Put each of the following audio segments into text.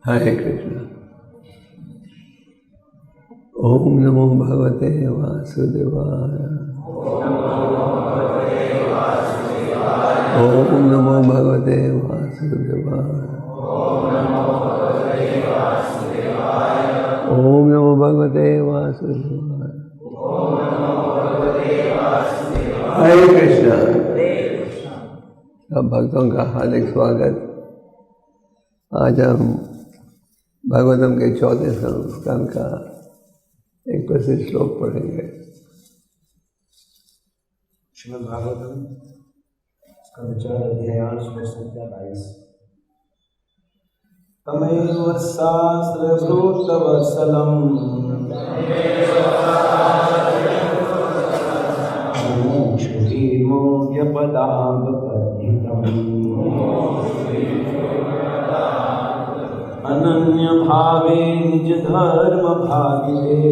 हरे कृष्ण। ओम नमो भगवते वासुदेवाय। ओम नमो भगवते वासुदेवाय। ओम नमो भगवते वासुदेवाय। हरे कृष्णा। सब भक्तों का हार्दिक स्वागत। आज हम भागवतम के 14वें स्कंद का एक प्रसिद्ध श्लोक पढ़ेंगे। श्रीमद् भागवतम स्कंद 4 अध्याय 8 श्लोक संख्या 22। तमेव शास्त्रभूतवत्सलम् अनन्य भावे निज धर्म भाविते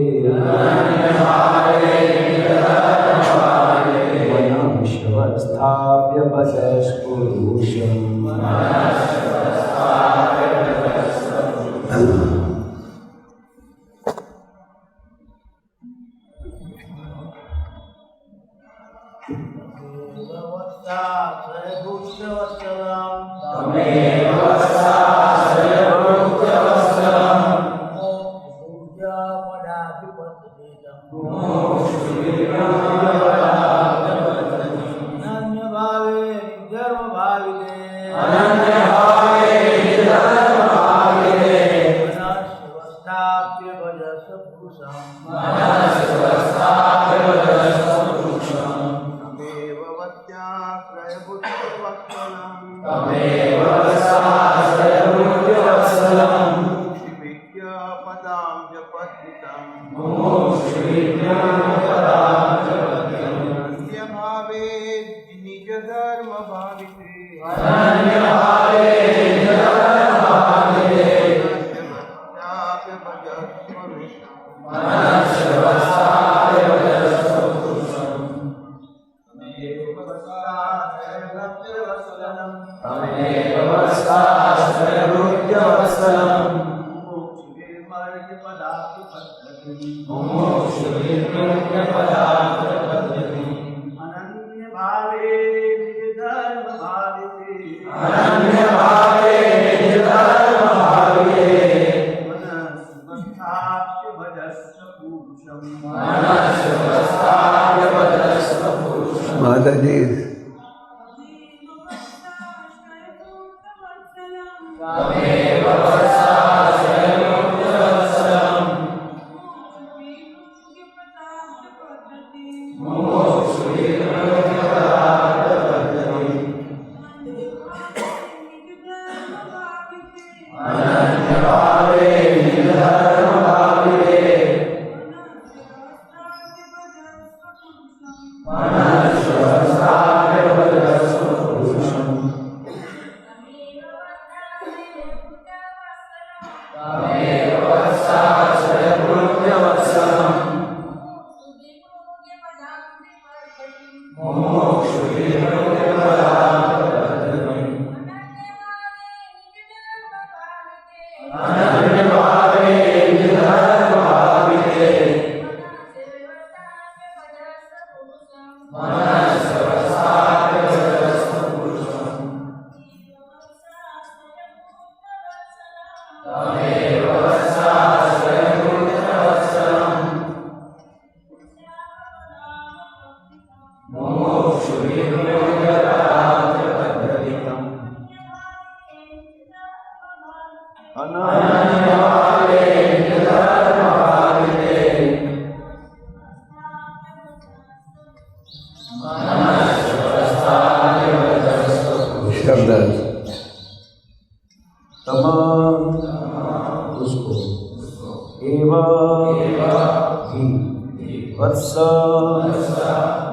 वनश्वस्थाप्य भजस्पुरुषम्। माता जी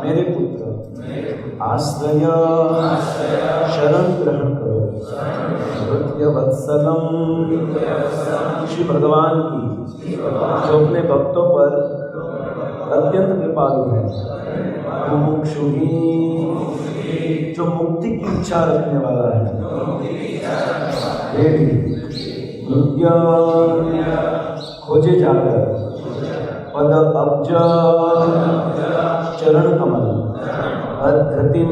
मेरे पुत्र आश्रय शरण ग्रहण करो। वत्सलम श्री भगवान की जो अपने भक्तों पर अत्यंत कृपालु है। मुमुक्षुहि जो मुक्ति की इच्छा रखने वाला है। हृदय खोजे जाकर पद अब्ज चरण कमल अधृतिम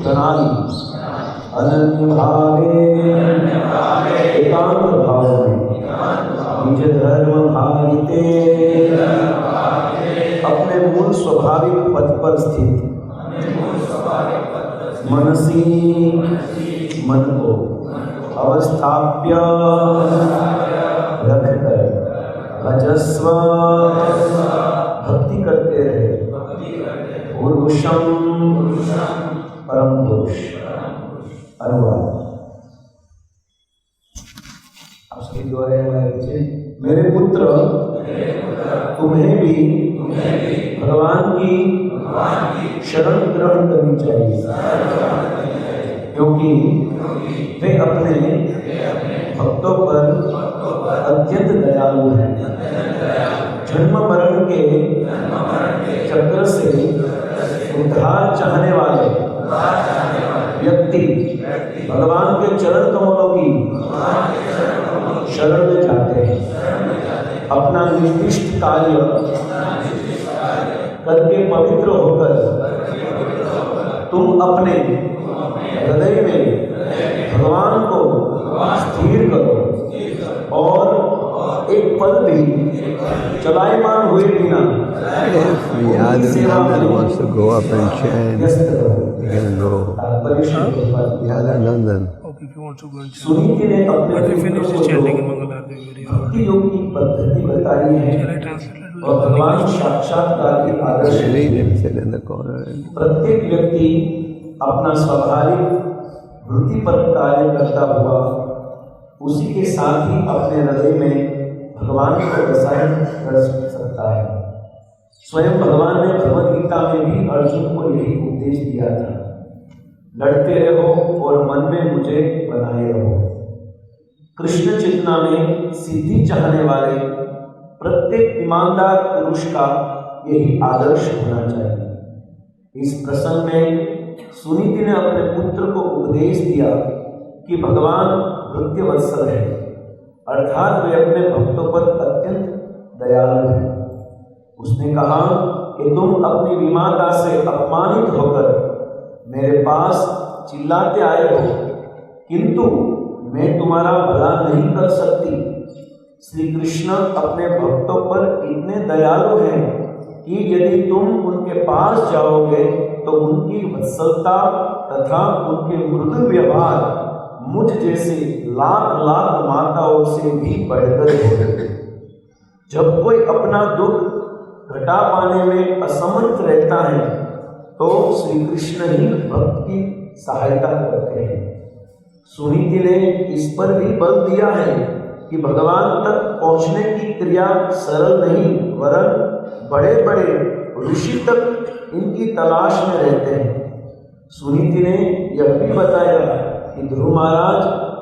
प्रणाली अनन्य भावे एकांत भाव में निज धर्म भाविते अपने मूल स्वाभाविक पद पर स्थित मनसी मन को अवस्थाप्य रखकर भजस्व भक्ति करते रहे पुरुषम परम पुरुष। अनुवाद आपके द्वारा मेरे पुत्र तुम्हें भी भगवान की शरण ग्रहण करनी चाहिए, क्योंकि वे अपने भक्तों पर अत्यंत दयालु हैं। जन्म मरण के चक्र से उद्धार चाहने वाले व्यक्ति भगवान के चरण कमलों की शरण में जाते हैं। अपना निर्दिष्ट कार्य करके पवित्र होकर तुम अपने हृदय में भगवान को स्थिर करो और एक पल भी चलायमान हुए बिना Yadunandan wants to go up and chant. He can go. Yadunandan. Okay, if you want to go and chant. Suniti ने अपने But we finished the chanting in Mangal Aarti video. भक्ति योग की पद्धति बताई है Shall I translate it? और भगवान साक्षात्कार के आदर्श Just leave him sit in the corner. प्रत्येक व्यक्ति अपना स्वाभाविक वृत्ति पर कार्य करता हुआ उसी के साथ ही अपने हृदय में भगवान को बसाए कर सकता है। स्वयं भगवान ने भगवद गीता में भी अर्जुन को यही उपदेश दिया था, लड़ते रहो और मन में मुझे बनाए रहो। कृष्ण चेतना में सिद्धि चाहने वाले प्रत्येक ईमानदार पुरुष का यही आदर्श होना चाहिए। इस प्रसंग में सुनीति ने अपने पुत्र को उपदेश दिया कि भगवान भृत्यवत्सल है, अर्थात वे अपने भक्तों पर अत्यंत दयालु हैं। उसने कहा कि तुम अपनी विमाता से अपमानित होकर मेरे पास चिल्लाते आए हो, किंतु मैं तुम्हारा भला नहीं कर सकती। श्री कृष्ण अपने भक्तों पर इतने दयालु हैं कि यदि तुम उनके पास जाओगे तो उनकी वत्सलता तथा उनके मृदु व्यवहार मुझ जैसे लाख लाख माताओं से भी बढ़कर है। जब कोई अपना दुख घटा पाने में असमर्थ रहता है तो श्री कृष्ण ही भक्त की सहायता करते हैं। सुनीति ने इस पर भी बल दिया है कि भगवान तक पहुंचने की क्रिया सरल नहीं, वरन बड़े बड़े ऋषि तक इनकी तलाश में रहते हैं। सुनीति ने यह भी बताया कि ध्रुव महाराज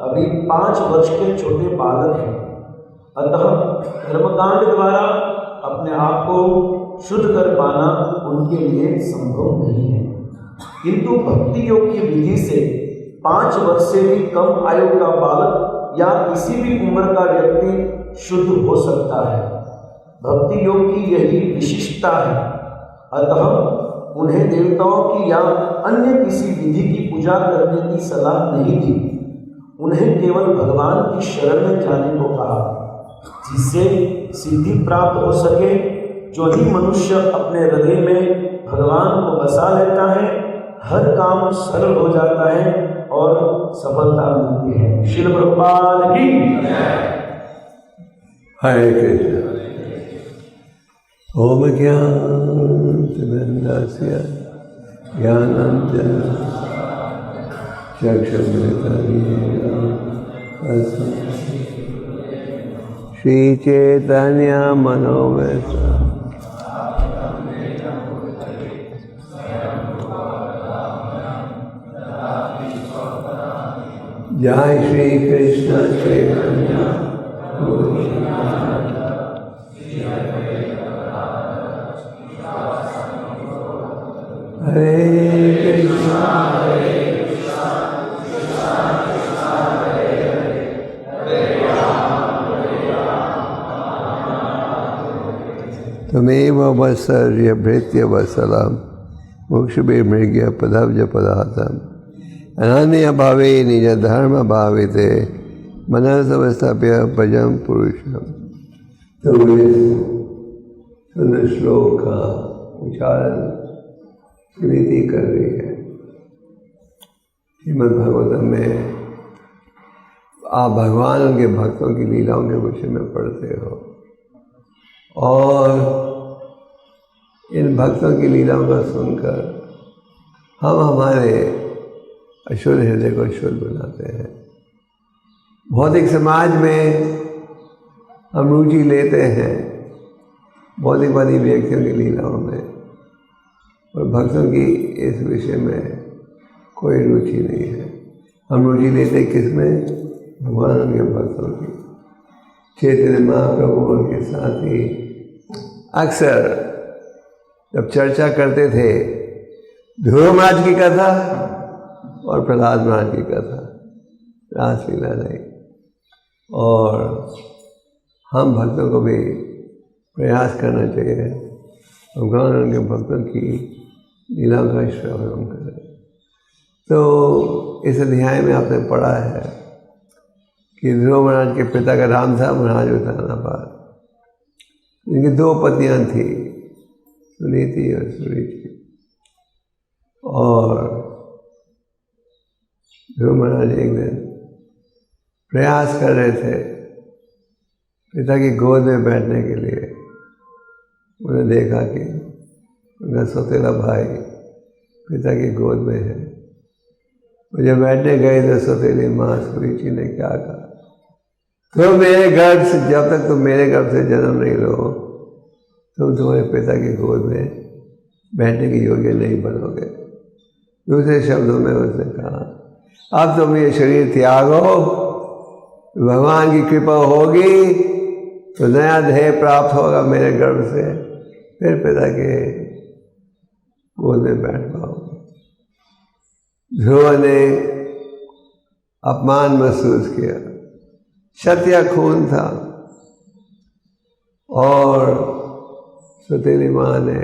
अभी 5 वर्ष के छोटे बालक हैं, अतः कर्मकांड द्वारा अपने आप को शुद्ध कर पाना उनके लिए संभव नहीं है, किंतु भक्ति योग की विधि से 5 वर्ष से भी कम आयु का बालक या किसी भी उम्र का व्यक्ति शुद्ध हो सकता है। भक्ति योग की यही विशिष्टता है, अतः उन्हें देवताओं की या अन्य किसी विधि की पूजा करने की सलाह नहीं दी। उन्हें केवल भगवान की शरण में जाने को कहा, जिससे सिद्धि प्राप्त हो सके। जो ही मनुष्य अपने हृदय में भगवान को बसा लेता है, हर काम सरल हो जाता है और सफलता मिलती है। श्रील प्रभुपाद की Hare Krishna. Om Jnanandasya Jnananjana Chakshumritariya Shri Chaitanya Manovesa Jai Shri Krishna Chaitanya Hare Krishna Hare Krishna Krishna Krishna Hare Hare Hare तमेव वत्सर्य भृत्य वत्सलम मोक्षभे मृग्य पदव्य पदार्थम अनन्य भावे निज धर्म भाविते मनसवस्थाप्य भजम पुरुषम। तो सुंदर श्लोक का उच्चारण स्मृति कर रही है। श्रीमद् भागवतम में आप भगवान उनके भक्तों की लीलाओं के विषय में पढ़ते हो और इन भक्तों की लीलाओं का सुनकर हम हमारे अशुद्ध हृदय को शुद्ध बनाते हैं। भौतिक समाज में हम रुचि लेते हैं भौतिकवादी व्यक्तियों की लीलाओं में, और भक्तों की इस विषय में कोई रुचि नहीं है। हम रुचि लेते किस में? भगवान उनके भक्तों की। चैतन्य महाप्रभु उनके साथी अक्सर जब चर्चा करते थे ध्रुव महाराज की कथा और प्रहलाद महाराज की कथा, रासलीला नहीं, और हम भक्तों को भी प्रयास करना चाहिए भगवान उनके भक्तों की लीला का श्रवण करें। तो इस अध्याय में आपने पढ़ा है कि ध्रुव महाराज के पिता का नाम था महाराज उत्तानापाद। इनकी दो पत्नियां थी, सुनीति और सुरुचि, और ध्रुव महाराज एक दिन प्रयास कर रहे थे पिता की गोद में बैठने के लिए। उन्हें देखा कि उनका सौतेला भाई पिता की गोद में है। वो जब बैठने गए तो सौतेली माँ सुरुचि ने क्या कहा, तो मेरे गर्भ से, जब तक तुम मेरे गर्भ से जन्म नहीं लो तुम तुम्हारे पिता की गोद में बैठने के योग्य नहीं बनोगे। दूसरे शब्दों में उसने कहा, अब तुम ये शरीर त्यागो, भगवान की कृपा होगी तो नया देह प्राप्त होगा मेरे गर्भ से, फिर पिता के गोद में बैठ पाओगे। ध्रुव ने अपमान महसूस किया, क्षत्रिय खून था, और सौतेली माँ ने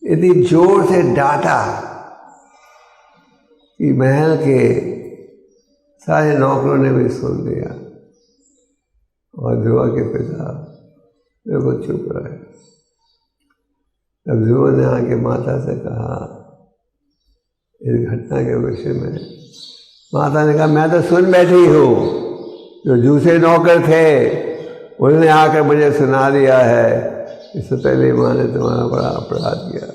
इतनी जोर से डांटा कि महल के सारे नौकरों ने भी सुन लिया, और ध्रुव के पिता बिल्कुल चुप रहे। तब ध्रुव ने आके माता से कहा इस घटना के विषय में। माता ने कहा, मैं तो सुन बैठी हूँ, जो दूसरे नौकर थे उन्होंने आकर मुझे सुना दिया है कि सौतेली माँ ने तुम्हारा बड़ा अपराध किया।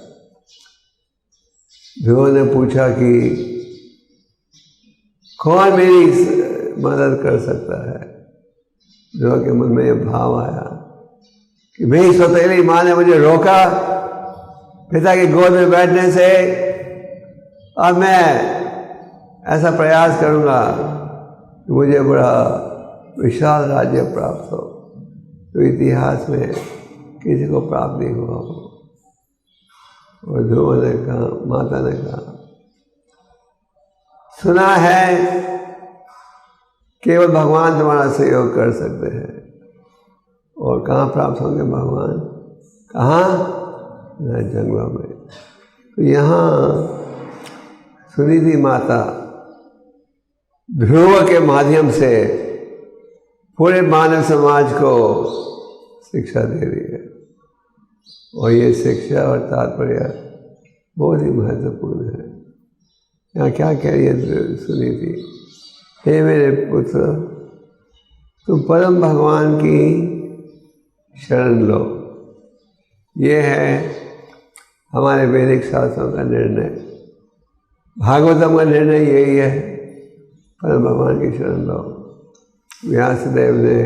ध्रुव ने पूछा कि कौन मेरी मदद कर सकता है। ध्रुव के मन में यह भाव आया कि मेरी सौतेली माँ ने मुझे रोका पिता की गोद में बैठने से, अब मैं ऐसा प्रयास करूँगा कि मुझे बड़ा विशाल राज्य प्राप्त हो, तो इतिहास में किसी को प्राप्त नहीं हुआ हो। और ध्रुव ने कहा, माता ने कहा, सुना है केवल भगवान तुम्हारा सहयोग कर सकते हैं, और कहाँ प्राप्त होंगे भगवान? कहाँ? जंगलों में। तो यहाँ सुनीति माता ध्रुव के माध्यम से पूरे मानव समाज को शिक्षा दे रही है, और ये शिक्षा और तात्पर्य बहुत ही महत्वपूर्ण है। यहाँ क्या कह रही है सुनीति, हे मेरे पुत्र, तुम परम भगवान की शरण लो। ये है हमारे वैदिक शास्त्रों का निर्णय, भागवतम का निर्णय यही है, परम भगवान की शरण लो। व्यासदेव ने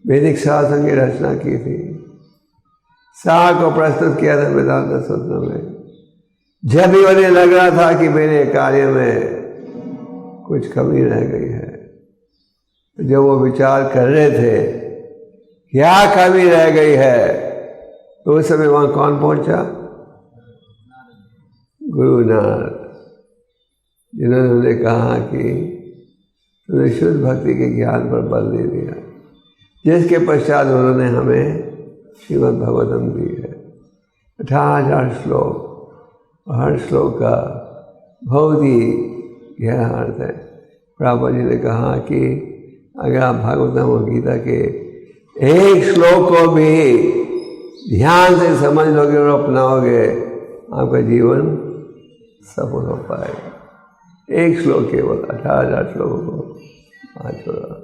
वैदिक शास्त्रों की रचना की थी, सार को प्रस्तुत किया था वेदांत सूत्रों में। जब भी उन्हें लग रहा था कि मेरे कार्य में कुछ कमी रह गई है, तो जब वो विचार कर रहे थे क्या कमी रह गई है, तो उस समय वहाँ कौन पहुँचा? गुरु नारद, जिन्होंने उन्हें कहा कि तुमने शुद्ध भक्ति के ज्ञान पर बल दे दिया। जिसके पश्चात उन्होंने हमें श्रीमद् भागवतम दी है। 18,000 श्लोक, हर श्लोक का बहुत ही गहरा अर्थ है। प्रभुपाद जी ने कहा कि अगर आप भागवतम और गीता के एक श्लोक को भी ध्यान से समझ लोगे और अपनाओगे, आपका जीवन सफल हो पाएगा। एक श्लोक केवल 18,000 श्लोकों को आज छोड़ा।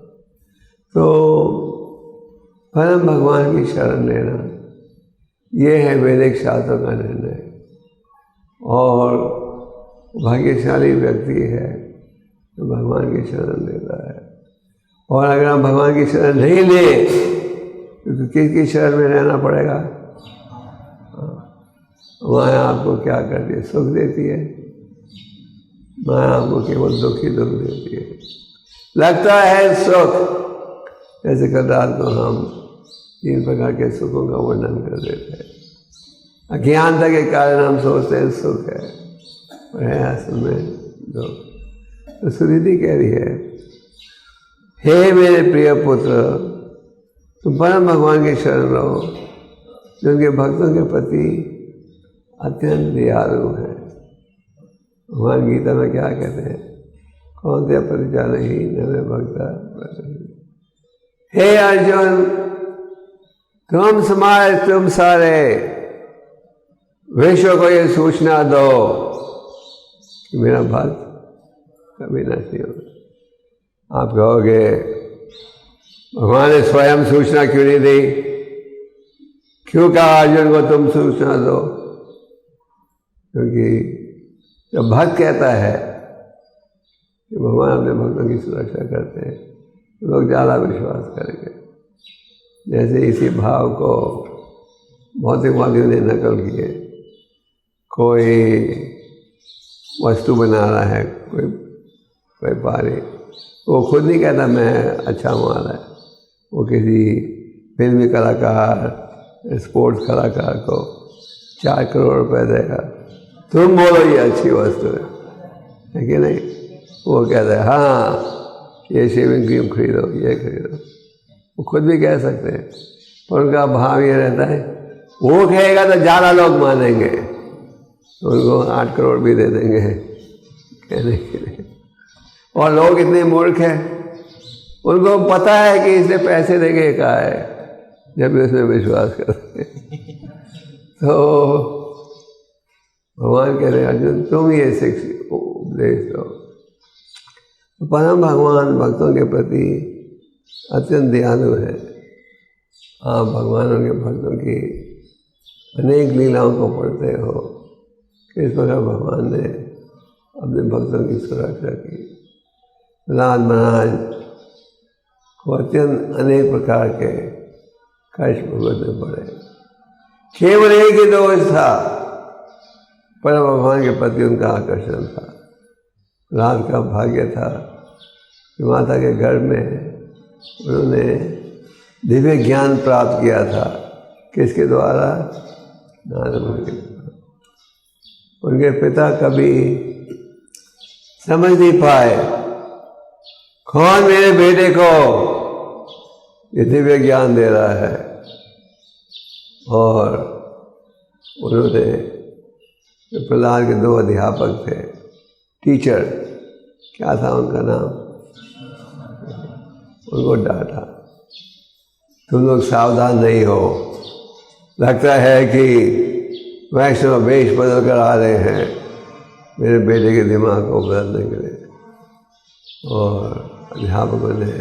तो परम भगवान की शरण लेना, ये है वैदिक शास्त्रों का निर्णय। और भाग्यशाली व्यक्ति है तो भगवान की शरण लेता है। और अगर हम भगवान की शरण नहीं लें तो किसकी शरण में रहना पड़ेगा? माया आपको क्या करती है? सुख देती है। माया आपको केवल दुख ही दुख देती है। लगता है सुख, जैसे कल रात को हम 3 प्रकार के सुखों का वर्णन कर देते हैं। अज्ञानता के कारण हम सोचते हैं सुख है, और है असल में दुख। तो सुरीति कह रही है, हे मेरे प्रिय पुत्र, तुम परम भगवान की शरण रहो, जो उनके भक्तों के प्रति अत्यंत दयालु है। भगवान गीता में क्या कहते हैं? कौन त्या परिचाल ही नवे भक्ता। हे अर्जुन, तुम सारे विश्व को ये सूचना दो कि मेरा भक्त कभी नष्ट नहीं होगा। आप कहोगे भगवान ने स्वयं सूचना क्यों नहीं दी? क्यों कहा अर्जुन को तुम सूचना दो? क्योंकि जब भक्त कहता है कि भगवान अपने भक्तों की सुरक्षा करते हैं, तो लोग ज़्यादा विश्वास करेंगे। जैसे इसी भाव को भौतिकवादियों ने नकल किए। कोई वस्तु बना रहा है, कोई व्यापारी, वो खुद नहीं कहता मैं अच्छा माल है, वो किसी फिल्मी कलाकार, स्पोर्ट्स कलाकार को 4 करोड़ रुपए देगा, तुम बोलो ये अच्छी वस्तु है कि नहीं? वो कहता है हाँ ये शेविंग क्रीम खरीदो, ये खरीदो। वो खुद भी कह सकते हैं, पर उनका भाव ये रहता है वो कहेगा तो ज़्यादा लोग मानेंगे, तो उनको 8 करोड़ भी दे देंगे कहने के लिए। और लोग इतने मूर्ख हैं, उनको पता है कि इसने पैसे देके कहा है, जब भी उसमें विश्वास करते हैं। तो भगवान कह रहे अर्जुन, तुम ये उपदेश दो। परम भगवान भक्तों के प्रति अत्यंत दयालु है। आप भगवान के भक्तों की अनेक लीलाओं को पढ़ते हो, किस प्रकार भगवान ने अपने भक्तों की सुरक्षा की। प्रहलाद महाराज को अत्यंत अनेक प्रकार के कष्ट भुगतने पड़े। केवल एक ही दोष था, पर भगवान के प्रति उनका आकर्षण था। प्रहलाद का भाग्य था कि माता के घर में उन्होंने दिव्य ज्ञान प्राप्त किया था। किसके द्वारा? नारद मुनि के द्वारा। उनके पिता कभी समझ नहीं पाए कौन मेरे बेटे को ये दिव्य ज्ञान दे रहा है, और उन्होंने प्रहलाद के 2 अध्यापक थे, टीचर, क्या था उनका नाम, उनको डांटा, तुम लोग सावधान नहीं हो, लगता है कि वैष्णव वेश बदल कर आ रहे हैं मेरे बेटे के दिमाग को बदलने के लिए। और अध्यापकों ने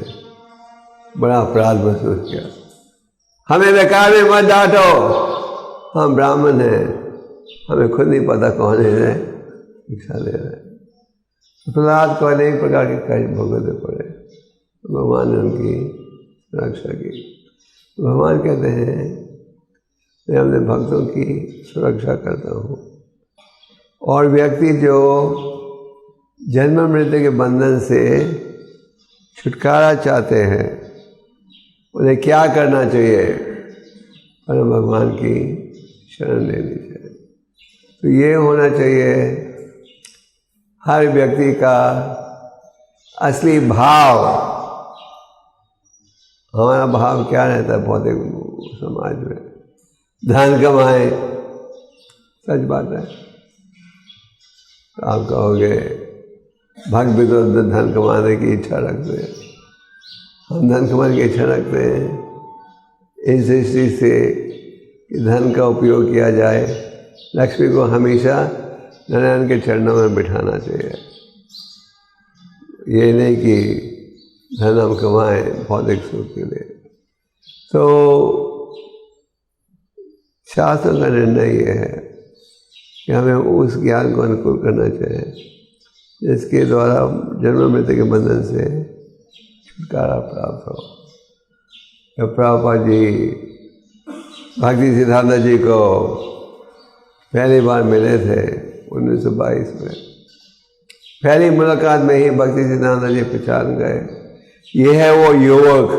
बड़ा अपराध महसूस किया, हमें बेकार में मत डांटो, हम ब्राह्मण हैं, हमें खुद नहीं पता कौन है शिक्षा दे रहे हैं। प्रहलाद को अनेक प्रकार के कष्ट भोगने पड़े, भगवान ने उनकी रक्षा की। भगवान कहते हैं मैं अपने भक्तों की सुरक्षा करता हूँ। और व्यक्ति जो जन्म मृत्यु के बंधन से छुटकारा चाहते हैं, उन्हें क्या करना चाहिए? परम भगवान की शरण लेनी चाहिए। तो ये होना चाहिए हर व्यक्ति का असली भाव। हमारा भाव क्या रहता है भौतिक समाज में? धन कमाए, सच बात है। तो आप कहोगे भक्त भी तो धन कमाने की इच्छा रखते हैं। हम धन कमाने की इच्छा रखते हैं इस दृष्टि से कि धन का उपयोग किया जाए, लक्ष्मी को हमेशा नारायण के चरणों में बिठाना चाहिए। ये नहीं कि धन हम कमाएं भौतिक सुख के लिए। तो शास्त्रों का निर्णय ये है कि हमें उस ज्ञान को अनुकूल करना चाहिए जिसके द्वारा जन्म मृत्यु के बंधन से छुटकारा प्राप्त हो। जब प्रभुपाद जी भक्ति सिद्धांत जी को पहली बार मिले थे 1922 में, पहली मुलाकात में ही भक्ति सिद्धांत जी पहचान गए ये है वो युवक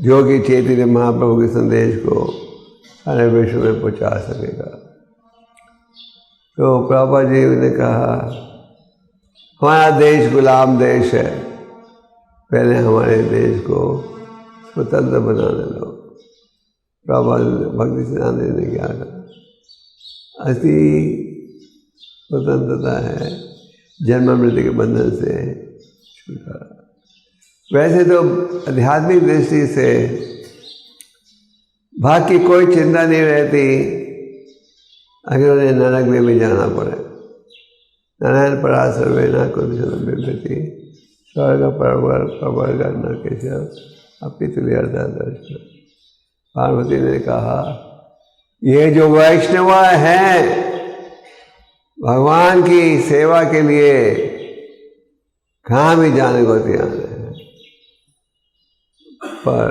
जो कि चैतन्य महाप्रभु के संदेश को सारे विश्व में पहुंचा सकेगा। तो प्रभुपाद जी ने कहा हमारा देश गुलाम देश है, पहले हमारे देश को स्वतंत्र बनाने दो। प्रभुपाद भक्ति सिद्धांत जी ने क्या कहा? असली स्वतंत्रता है जन्म मृत्यु के बंधन से छुटकारा। वैसे तो आध्यात्मिक दृष्टि से भाग की कोई चिंता नहीं रहती अगर उन्हें नरक में भी जाना पड़े। नारायण परा सर्वे न कुंचन बिभ्यति स्वर्ग प्रवर्ग नरकेश्वर अपनी तुल्यता दर्शन। पार्वती ने कहा ये जो वैष्णव हैं भगवान की सेवा के लिए कहाँ भी जाने को तैयार है, पर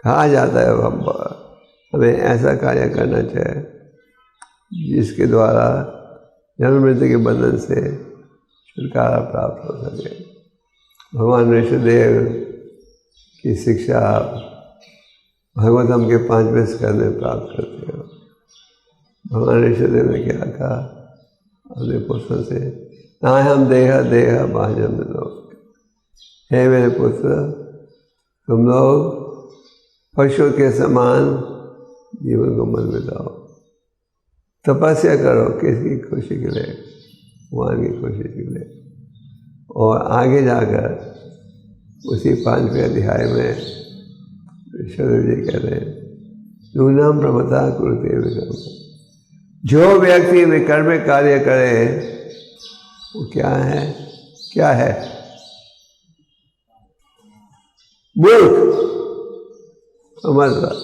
कहा जाता है हमें ऐसा कार्य करना चाहिए जिसके द्वारा जन्म मृत्यु के बंधन से छुटकारा प्राप्त हो सके। भगवान ऋषिदेव की शिक्षा भगवतम के 5वें स्कंद में प्राप्त करते हो। भगवान ऋषिदेव ने क्या कहा अपने पुत्रों से? ना हम देह देह बाह्यम लोग, हे मेरे पुत्र तुम लोग पशु के समान जीवन को मत बिताओ, तपस्या करो किसकी खुशी के लिए? भगवान की खुशी के लिए। और आगे जाकर उसी 5वें अध्याय में ऋषिदेव जी कहते हैं नूनम प्रमता कुरुते विकर्म। जो व्यक्ति विकर्म कार्य करे वो क्या है? क्या है? मूर्ख, समझदार,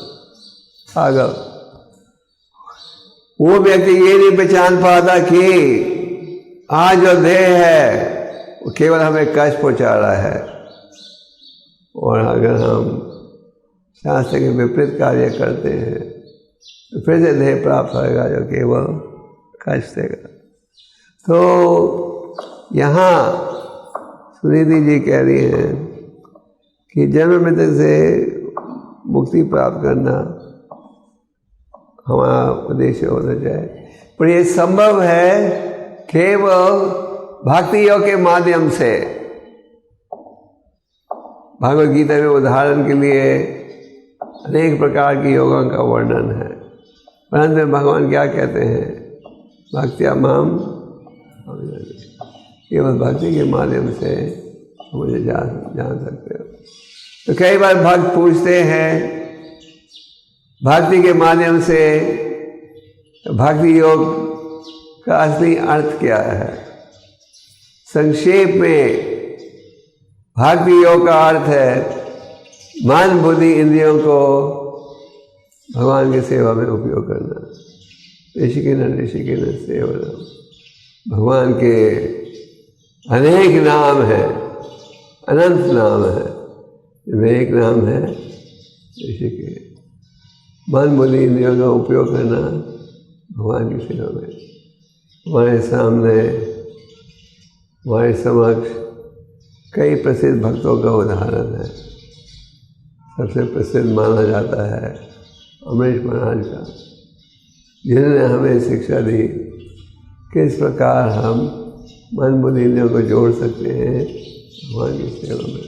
पागल। वो व्यक्ति ये नहीं पहचान पाता कि आज जो देह है वो केवल हमें कष्ट पहुंचा रहा है, और अगर हम शास्त्र के विपरीत कार्य करते हैं तो फिर से देह प्राप्त होगा जो केवल कष्ट देगा। तो यहाँ सुनीति जी कह रही हैं कि जन्म मृत्यु से मुक्ति प्राप्त करना हमारा उद्देश्य होना चाहिए, पर ये संभव है केवल भक्ति योग के माध्यम से। भगवद गीता में उदाहरण के लिए अनेक प्रकार के योगों का वर्णन है, परंतु भगवान क्या कहते हैं? भक्त्या माम, केवल भक्ति के माध्यम से मुझे जान सकते हो। तो कई बार भक्त पूछते हैं भक्ति के माध्यम से भक्ति योग का असली अर्थ क्या है? संक्षेप में भक्ति योग का अर्थ है मन बुद्धि इंद्रियों को भगवान की सेवा में उपयोग करना। ऋषिकेन सेवा, भगवान के अनेक नाम हैं, अनंत नाम है, इनमें एक नाम है ऋषिकेन। मन बुद्धि इंद्रियों का उपयोग करना भगवान की सेवा में। हमारे सामने, हमारे समक्ष कई प्रसिद्ध भक्तों का उदाहरण है। सबसे प्रसिद्ध माना जाता है अमरीश महाराज का, जिन्होंने हमें शिक्षा दी किस प्रकार हम मन बुद्धि इंद्रियों को जोड़ सकते हैं भगवान की सेवा में।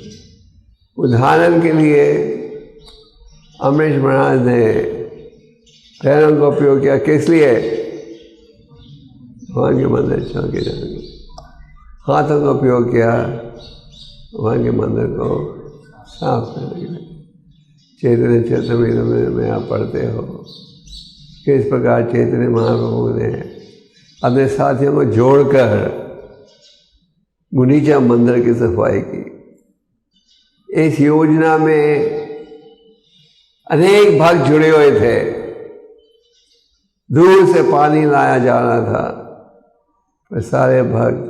उदाहरण के लिए अमरीश महाराज ने पैरों का उपयोग किया, किस लिए? भगवान के मंदिर चौके जाने। हाथों का उपयोग किया भगवान के मंदिर को साफ करने के लिए। चैतन्य चरितमृत में आप पढ़ते हो किस प्रकार चैतन्य महाप्रभु ने अपने साथियों को जोड़कर गुंडीचा मंदिर की सफाई की। इस योजना में अनेक भक्त जुड़े हुए थे। दूर से पानी लाया जा रहा था, पर सारे भक्त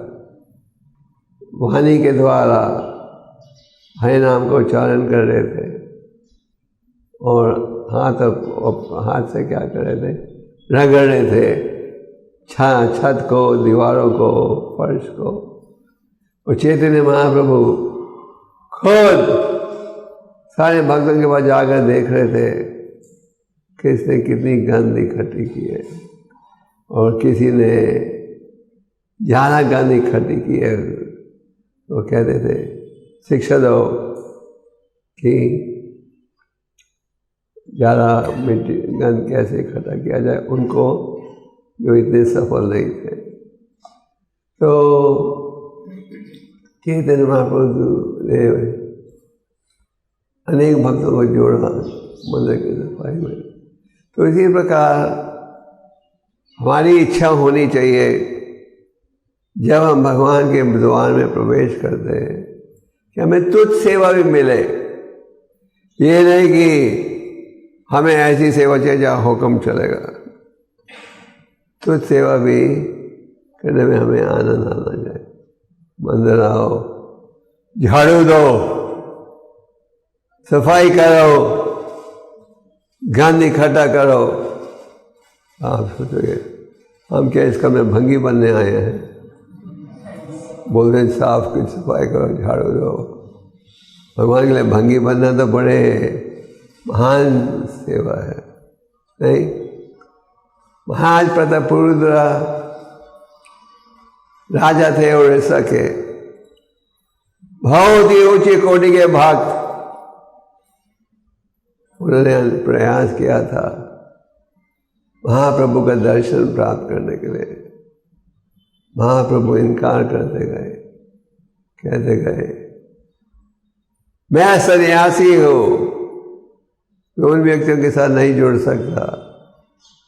वाणी के द्वारा हरि नाम को उच्चारण कर रहे थे और हाथ से क्या कर रहे थे? रगड़ रहे थे छत को, दीवारों को, फर्श को। और चैतन्य महाप्रभु खुद सारे भक्तों के पास जाकर देख रहे थे किसने कितनी गंद इकट्ठी की है और किसी ने ज़्यादा गंद इकट्ठी की है। वो कहते थे शिक्षा दो कि ज़्यादा मिट्टी गंद कैसे इकट्ठा किया जाए उनको जो इतने सफल नहीं थे। तो चैतन्य महाप्रभु ने अनेक भक्तों को जोड़ा मंदिर की सफाई में। तो इसी प्रकार हमारी इच्छा होनी चाहिए जब हम भगवान के द्वार में प्रवेश करते हैं कि हमें तुच्छ सेवा भी मिले। ये नहीं कि हमें ऐसी सेवा चाहिए जहाँ हुक्म चलेगा। तुच्छ सेवा भी करने में हमें आनंद आना चाहिए। मंदिर आओ, झाड़ू दो, सफाई करो, गंद इकट्ठा करो। आप सोचोगे हम क्या इसका में भंगी बनने आए हैं? बोलते हैं साफ कुछ सफाई करो, झाड़ू दो। भगवान के लिए भंगी बनना तो बड़े महान सेवा है, नहीं? महाराज प्रतापरुद्र राजा थे उड़ीसा के, बहुत ही ऊंची कोटि के भक्त। उन्होंने प्रयास किया था महाप्रभु का दर्शन प्राप्त करने के लिए। महाप्रभु इनकार करते गए, कहते गए मैं सन्यासी हूँ, मैं उन व्यक्तियों के साथ नहीं जुड़ सकता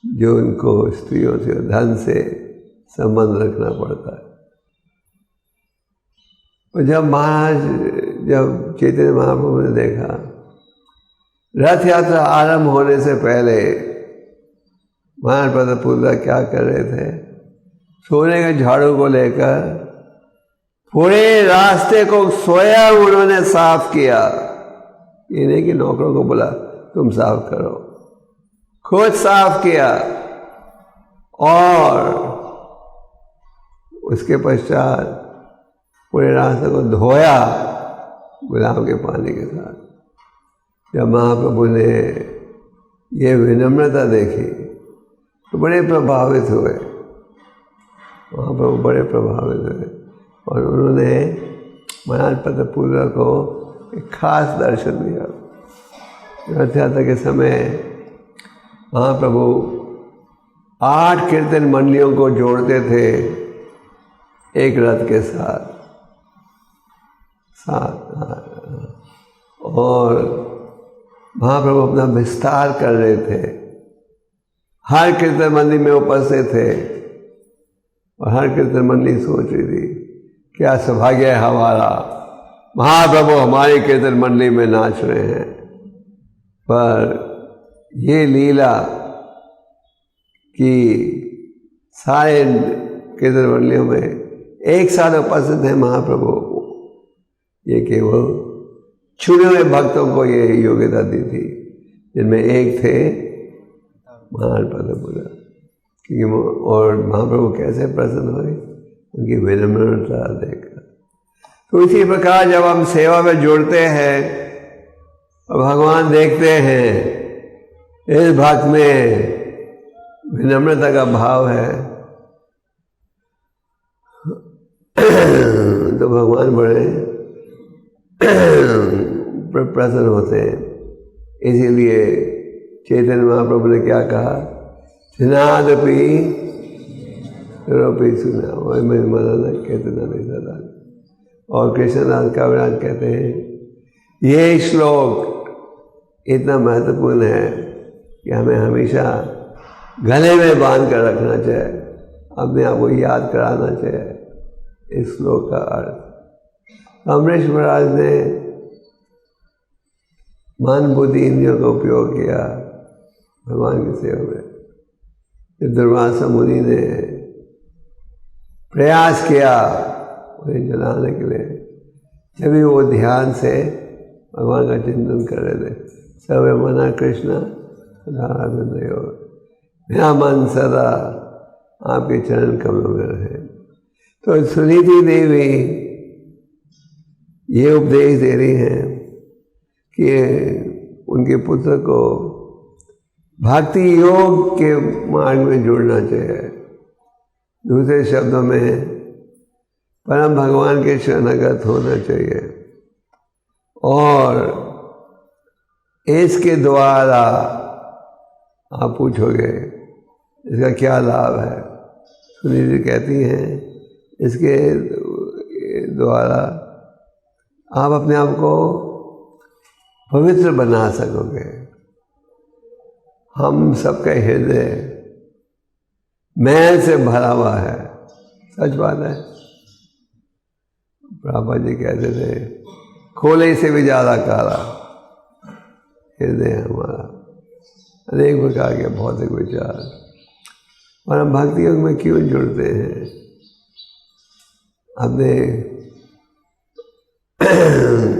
जो उनको स्त्रियों से, धन से संबंध रखना पड़ता है। और जब चैतन्य महाप्रभु ने देखा रथ यात्रा आरंभ होने से पहले महाराज प्रतापरुद्र क्या कर रहे थे? सोने के झाड़ू को लेकर पूरे रास्ते को स्वयं उन्होंने साफ किया। ये नहीं कि नौकरों को बोला तुम साफ करो, खुद साफ किया। और उसके पश्चात पूरे रास्ते को धोया गुलाब के पानी के साथ। जब महाप्रभु ने ये विनम्रता देखी तो बड़े प्रभावित हुए। महाप्रभु बड़े प्रभावित हुए और उन्होंने महाराज प्रतापरुद्र को एक खास दर्शन दिया। रथ यात्रा के समय महाप्रभु 8 कीर्तन मंडलियों को जोड़ते थे एक रथ के साथ। और महाप्रभु अपना विस्तार कर रहे थे, हर कीर्तन मंडली में उपस्थित थे और हर कीर्तन मंडली सोच रही थी क्या सौभाग्य है हमारा, महाप्रभु हमारी कीर्तन मंडली में नाच रहे हैं। पर ये लीला कि सारे कीर्तन मंडलियों में एक साथ उपस्थित है महाप्रभु, ये केवल चुने हुए भक्तों को ये योग्यता दी थी, जिनमें एक थे महाराज प्रतापरुद्र। क्योंकि और महाप्रभु कैसे प्रसन्न हुए? उनकी विनम्रता देखकर। तो इसी प्रकार जब हम सेवा में जुड़ते हैं और भगवान देखते हैं इस भक्त में विनम्रता का भाव है, तो भगवान बड़े प्रसन्न होते हैं। इसीलिए चैतन्य महाप्रभु ने क्या कहा, स्नादपि रोपी सुना वही मेरे मनाना कहते नहीं सदा। और कृष्णदास काविराज कहते हैं ये श्लोक इतना महत्वपूर्ण है कि हमें हमेशा गले में बांध कर रखना चाहिए, अपने आप को याद कराना चाहिए इस श्लोक का अर्थ। अमरीश महाराज ने मन बुद्धि इंद्रियों का उपयोग किया भगवान की सेवा में। दुर्वासा मुनि ने प्रयास किया उन्हें जलाने के लिए, जब भी वो ध्यान से भगवान का चिंतन कर रहे थे। सर्वे मना कृष्ण मेरा मन सदा आपके चरण कमलों में रहे। तो सुनीति देवी ये उपदेश दे रही हैं कि उनके पुत्र को भक्ति योग के मार्ग में जुड़ना चाहिए। दूसरे शब्दों में परम भगवान के शरणागत होना चाहिए और इसके द्वारा आप पूछोगे इसका क्या लाभ है। सुनीति कहती हैं इसके द्वारा आप अपने आप को पवित्र बना सकोगे। हम सबका हृदय मैल से भरा हुआ है, सच बात है। प्रभुपाद जी कहते थे कोले से भी ज़्यादा काला हृदय हमारा, अनेक प्रकार के भौतिक विचार। और हम भक्ति योग में क्यों जुड़ते हैं, अपने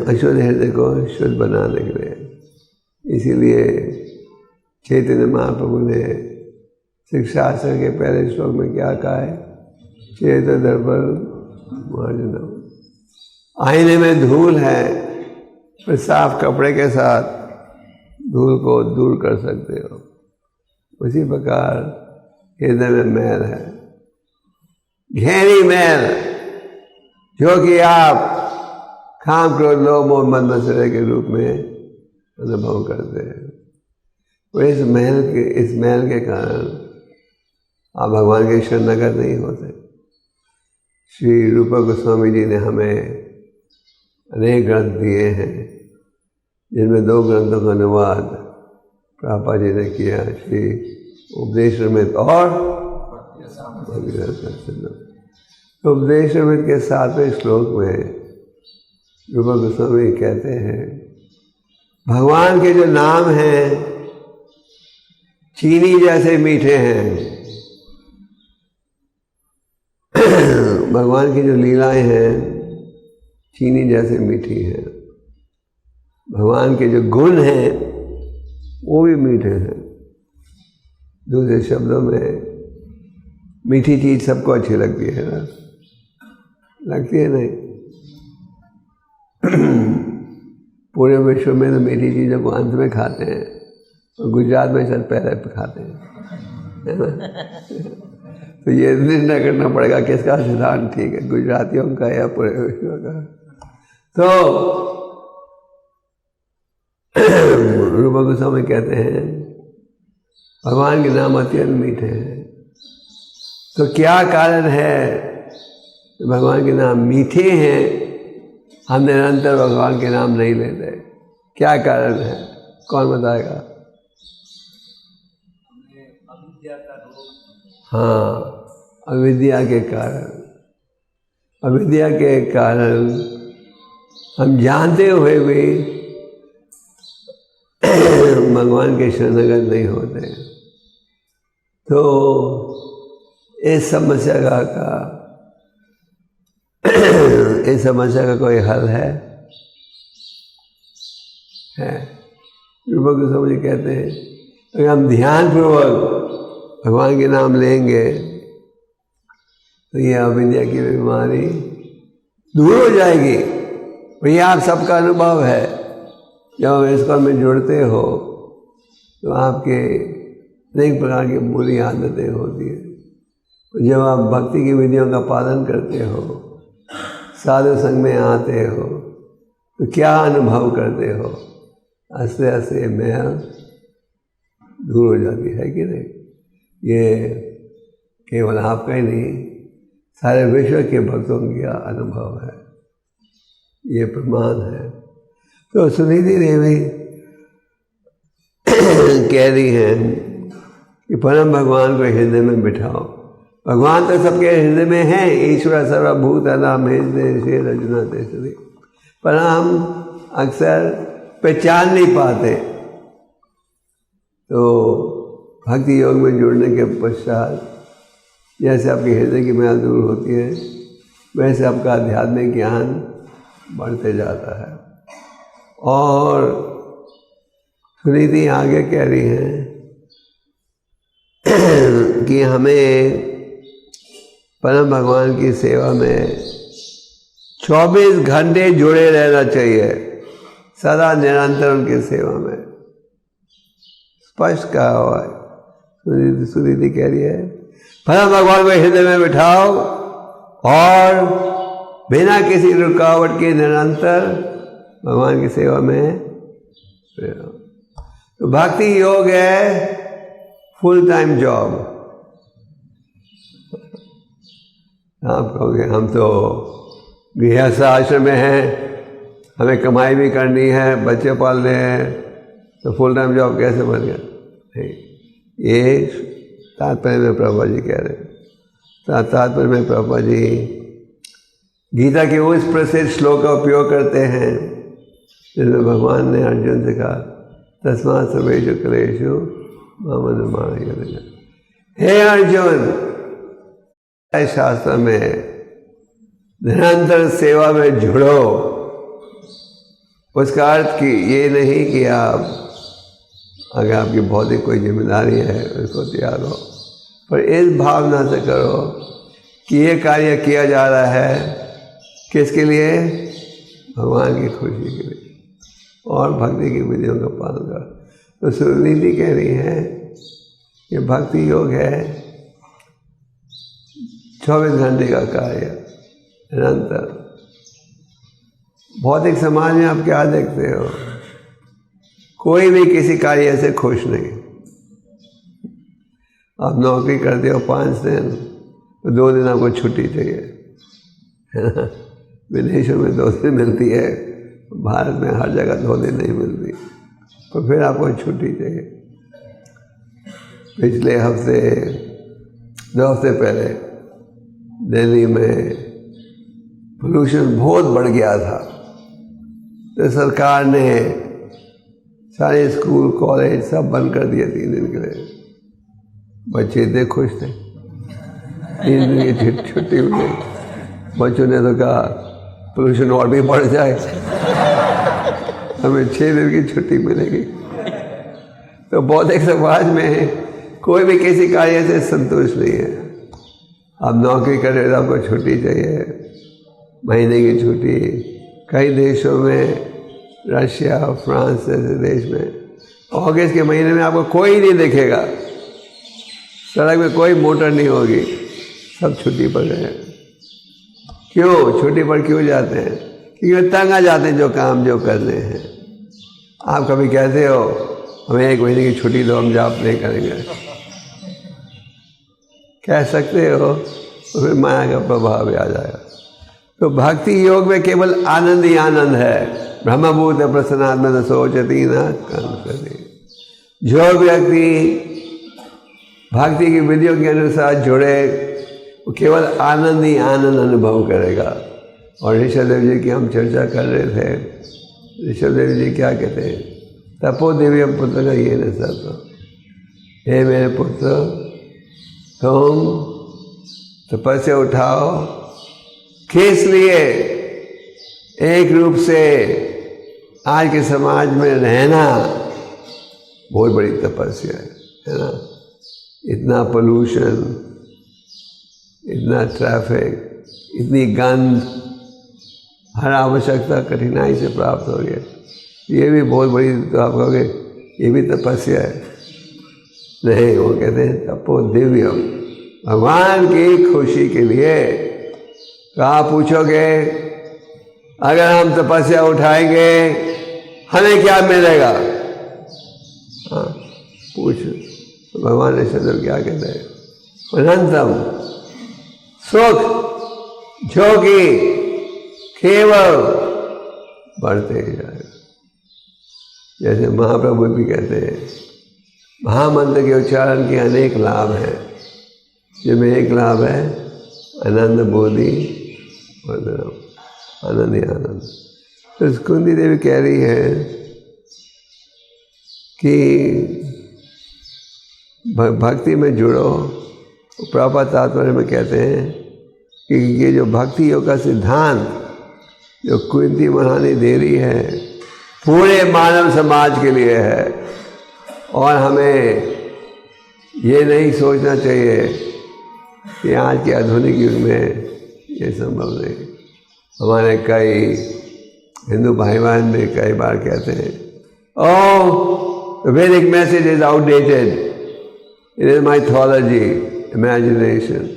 अशुद्ध हृदय को शुद्ध बनाने के लिए। इसीलिए चैतन्य महाप्रभु ने शिक्षाशास्त्र के पहले श्लोक में क्या कहा है, चेत दर्पण मार्जनम। आईने में धूल है, फिर साफ कपड़े के साथ धूल को दूर कर सकते हो। उसी प्रकार हृदय में मैल है, गहरी मैल, जो कि आप काम क्रोध लोभ मोह मद मत्सर के रूप में अनुभव करते हैं। तो इस मैल के कारण आप भगवान के शरणागत नहीं होते। श्री रूप गोस्वामी जी ने हमें अनेक ग्रंथ दिए हैं, जिनमें 2 ग्रंथों का अनुवाद प्रभुपाद जी ने किया, श्री उपदेशामृत और उपदेशामृत के 7वें श्लोक में रूप गोस्वामी कहते हैं भगवान के जो नाम हैं चीनी जैसे मीठे हैं। भगवान की जो लीलाएं हैं चीनी जैसे मीठी हैं। भगवान के जो गुण हैं वो भी मीठे हैं। दूसरे शब्दों में मीठी चीज सबको अच्छी लगती है ना, लगती है नहीं? पूरे विश्व में तो मीठी चीज़ों को अंत में खाते हैं और गुजरात में शायद पहले पे खाते हैं, है ना? तो ये निर्णय करना पड़ेगा किसका सिद्धांत ठीक है, गुजरातियों का या पूरे विश्व का। तो रूप गोस्वामी कहते हैं भगवान के नाम अत्यंत मीठे हैं। तो क्या कारण है भगवान के नाम मीठे हैं, हम निरंतर भगवान के नाम नहीं लेते? क्या कारण है, कौन बताएगा? हाँ, अविद्या के कारण। अविद्या के कारण हम जानते हुए भी भगवान के शरणागत नहीं होते। तो इस समस्या का कोई हल है? रूप गोस्वामी जी कहते हैं अगर हम ध्यानपूर्वक भगवान के नाम लेंगे तो ये अविद्या की बीमारी दूर हो जाएगी। भैया आप सबका अनुभव है, जब आप इसको में जुड़ते हो तो आपके अनेक प्रकार की बुरी आदतें होती हैं। जब आप भक्ति की विधियों का पालन करते हो, साधु संग में आते हो, तो क्या अनुभव करते हो? हंसते हंसते मैल दूर हो जाती है कि नहीं? ये केवल आपका ही नहीं, सारे विश्व के भक्तों का अनुभव है, ये प्रमाण है। तो सुनिधि देवी कह रही हैं कि परम भगवान को हृदय में बिठाओ। भगवान तो सबके हृदय में है, ईश्वर सर्वभूत नाम हृदय रजना तेसरी, पर हम अक्सर पहचान नहीं पाते। तो भक्ति योग में जुड़ने के पश्चात जैसे आपके हृदय की मैल दूर होती है, वैसे आपका आध्यात्मिक ज्ञान बढ़ते जाता है। और सुनीति आगे कह रही हैं कि हमें परम भगवान की सेवा में 24 घंटे जुड़े रहना चाहिए, सदा निरंतर उनकी सेवा में। स्पष्ट कहा हुआ है। सुनीति कह रही है परम भगवान को हृदय में बिठाओ और बिना किसी रुकावट के निरंतर भगवान की सेवा में। तो भक्ति योग है फुल टाइम जॉब। आप कहोगे हम तो गृहस्थ आश्रम में हैं, हमें कमाई भी करनी है, बच्चे पालने हैं, तो फुल टाइम जॉब कैसे बन गया? नहीं, ये तात्पर्य में प्रभुपा जी कह रहे हैं। तात्पर्य में प्रभुपा जी गीता के उस प्रसिद्ध श्लोक का उपयोग करते हैं जिसमें भगवान ने अर्जुन से कहा तस्मात् सर्वेषु कलेषु माम अनुमानयेन। हे अर्जुन, शास्त्र में निरंतर सेवा में जुड़ो। उसका अर्थ कि ये नहीं कि आप अगर आपकी भौतिक कोई जिम्मेदारी है उसको त्यागो, पर इस भावना से करो कि ये कार्य किया जा रहा है किसके लिए? भगवान की खुशी के लिए और भक्ति की विधियों का पालन कर। तो सुनीति कह रही है कि भक्ति योग है 24 घंटे का कार्य निरंतर। भौतिक समाज में आप क्या देखते हो? कोई भी किसी कार्य से खुश नहीं। आप नौकरी करते हो 5 दिन, तो 2 दिन आपको छुट्टी चाहिए, है ना? विदेशों में 2 दिन मिलती है, भारत में हर जगह 2 दिन नहीं मिलती, तो फिर आपको छुट्टी चाहिए। पिछले हफ्ते 2 हफ्ते पहले दिल्ली में पोल्यूशन बहुत बढ़ गया था, तो सरकार ने सारे स्कूल कॉलेज सब बंद कर दिए 3 दिन के लिए। बच्चे इतने खुश थे, 3 दिन की छुट्टी मिली। बच्चों ने तो कहा पोल्यूशन और भी बढ़ जाए, हमें 6 दिन की छुट्टी मिलेगी। तो बौद्धिक समाज में कोई भी किसी कार्य से संतुष्ट नहीं है। आप नौकरी कर रहे हो, आपको छुट्टी चाहिए, महीने की छुट्टी। कई देशों में, रशिया, फ्रांस जैसे देश में अगस्त के महीने में आपको कोई नहीं दिखेगा, सड़क में कोई मोटर नहीं होगी, सब छुट्टी पर गए। क्यों छुट्टी पर क्यों जाते हैं? क्योंकि तंग आ जाते हैं जो काम जो करने हैं। आप कभी कहते हो हमें 1 महीने की छुट्टी दो, हम जॉब नहीं करेंगे, कह सकते हो, तो फिर माया का प्रभाव आ जाएगा। तो भक्ति योग में केवल आनंद ही आनंद है। ब्रह्मभूत प्रसन्नात्मा न सोचती न कंसती। जो व्यक्ति भक्ति की विधियों के अनुसार जुड़े, वो केवल आनंद ही आनंद अनुभव करेगा। और ऋषभदेव जी की हम चर्चा कर रहे थे। ऋषभदेव जी क्या कहते हैं? तपो देवी पुत्र का ये न सब। हे मेरे पुत्र, तुम तपस्या उठाओ। किस लिए? एक रूप से आज के समाज में रहना बहुत बड़ी तपस्या है ना? इतना पोल्यूशन, इतना ट्रैफिक, इतनी गंध, हर आवश्यकता कठिनाई से प्राप्त हो रही है। ये भी बहुत बड़ी, तो आप कहोगे ये भी तपस्या है? नहीं, वो कहते हैं तपो दिव्यम, भगवान की खुशी के लिए। तो आप पूछोगे अगर हम तपस्या उठाएंगे हमें क्या मिलेगा? हाँ, पूछ। तो भगवान ने शब्द क्या कहते हैं? अनंतम सुख जो कि केवल बढ़ते ही जाएगा। जैसे महाप्रभु भी कहते हैं, महामंत्र के उच्चारण के अनेक लाभ हैं, जिनमें एक लाभ है आनंद बोधि आनंद ही आनंद। तो कुंती देवी कह रही है कि भक्ति में जुड़ो। प्रभुपाद तात्पर्य में कहते हैं कि ये जो भक्ति योग का सिद्धांत जो कुंती महारानी दे रही है पूरे मानव समाज के लिए है, और हमें ये नहीं सोचना चाहिए कि आज के आधुनिक युग में ये संभव नहीं। हमारे कई हिंदू भाई बहन भी कई बार कहते हैं, ओह वैदिक message is outdated, it is mythology, imagination.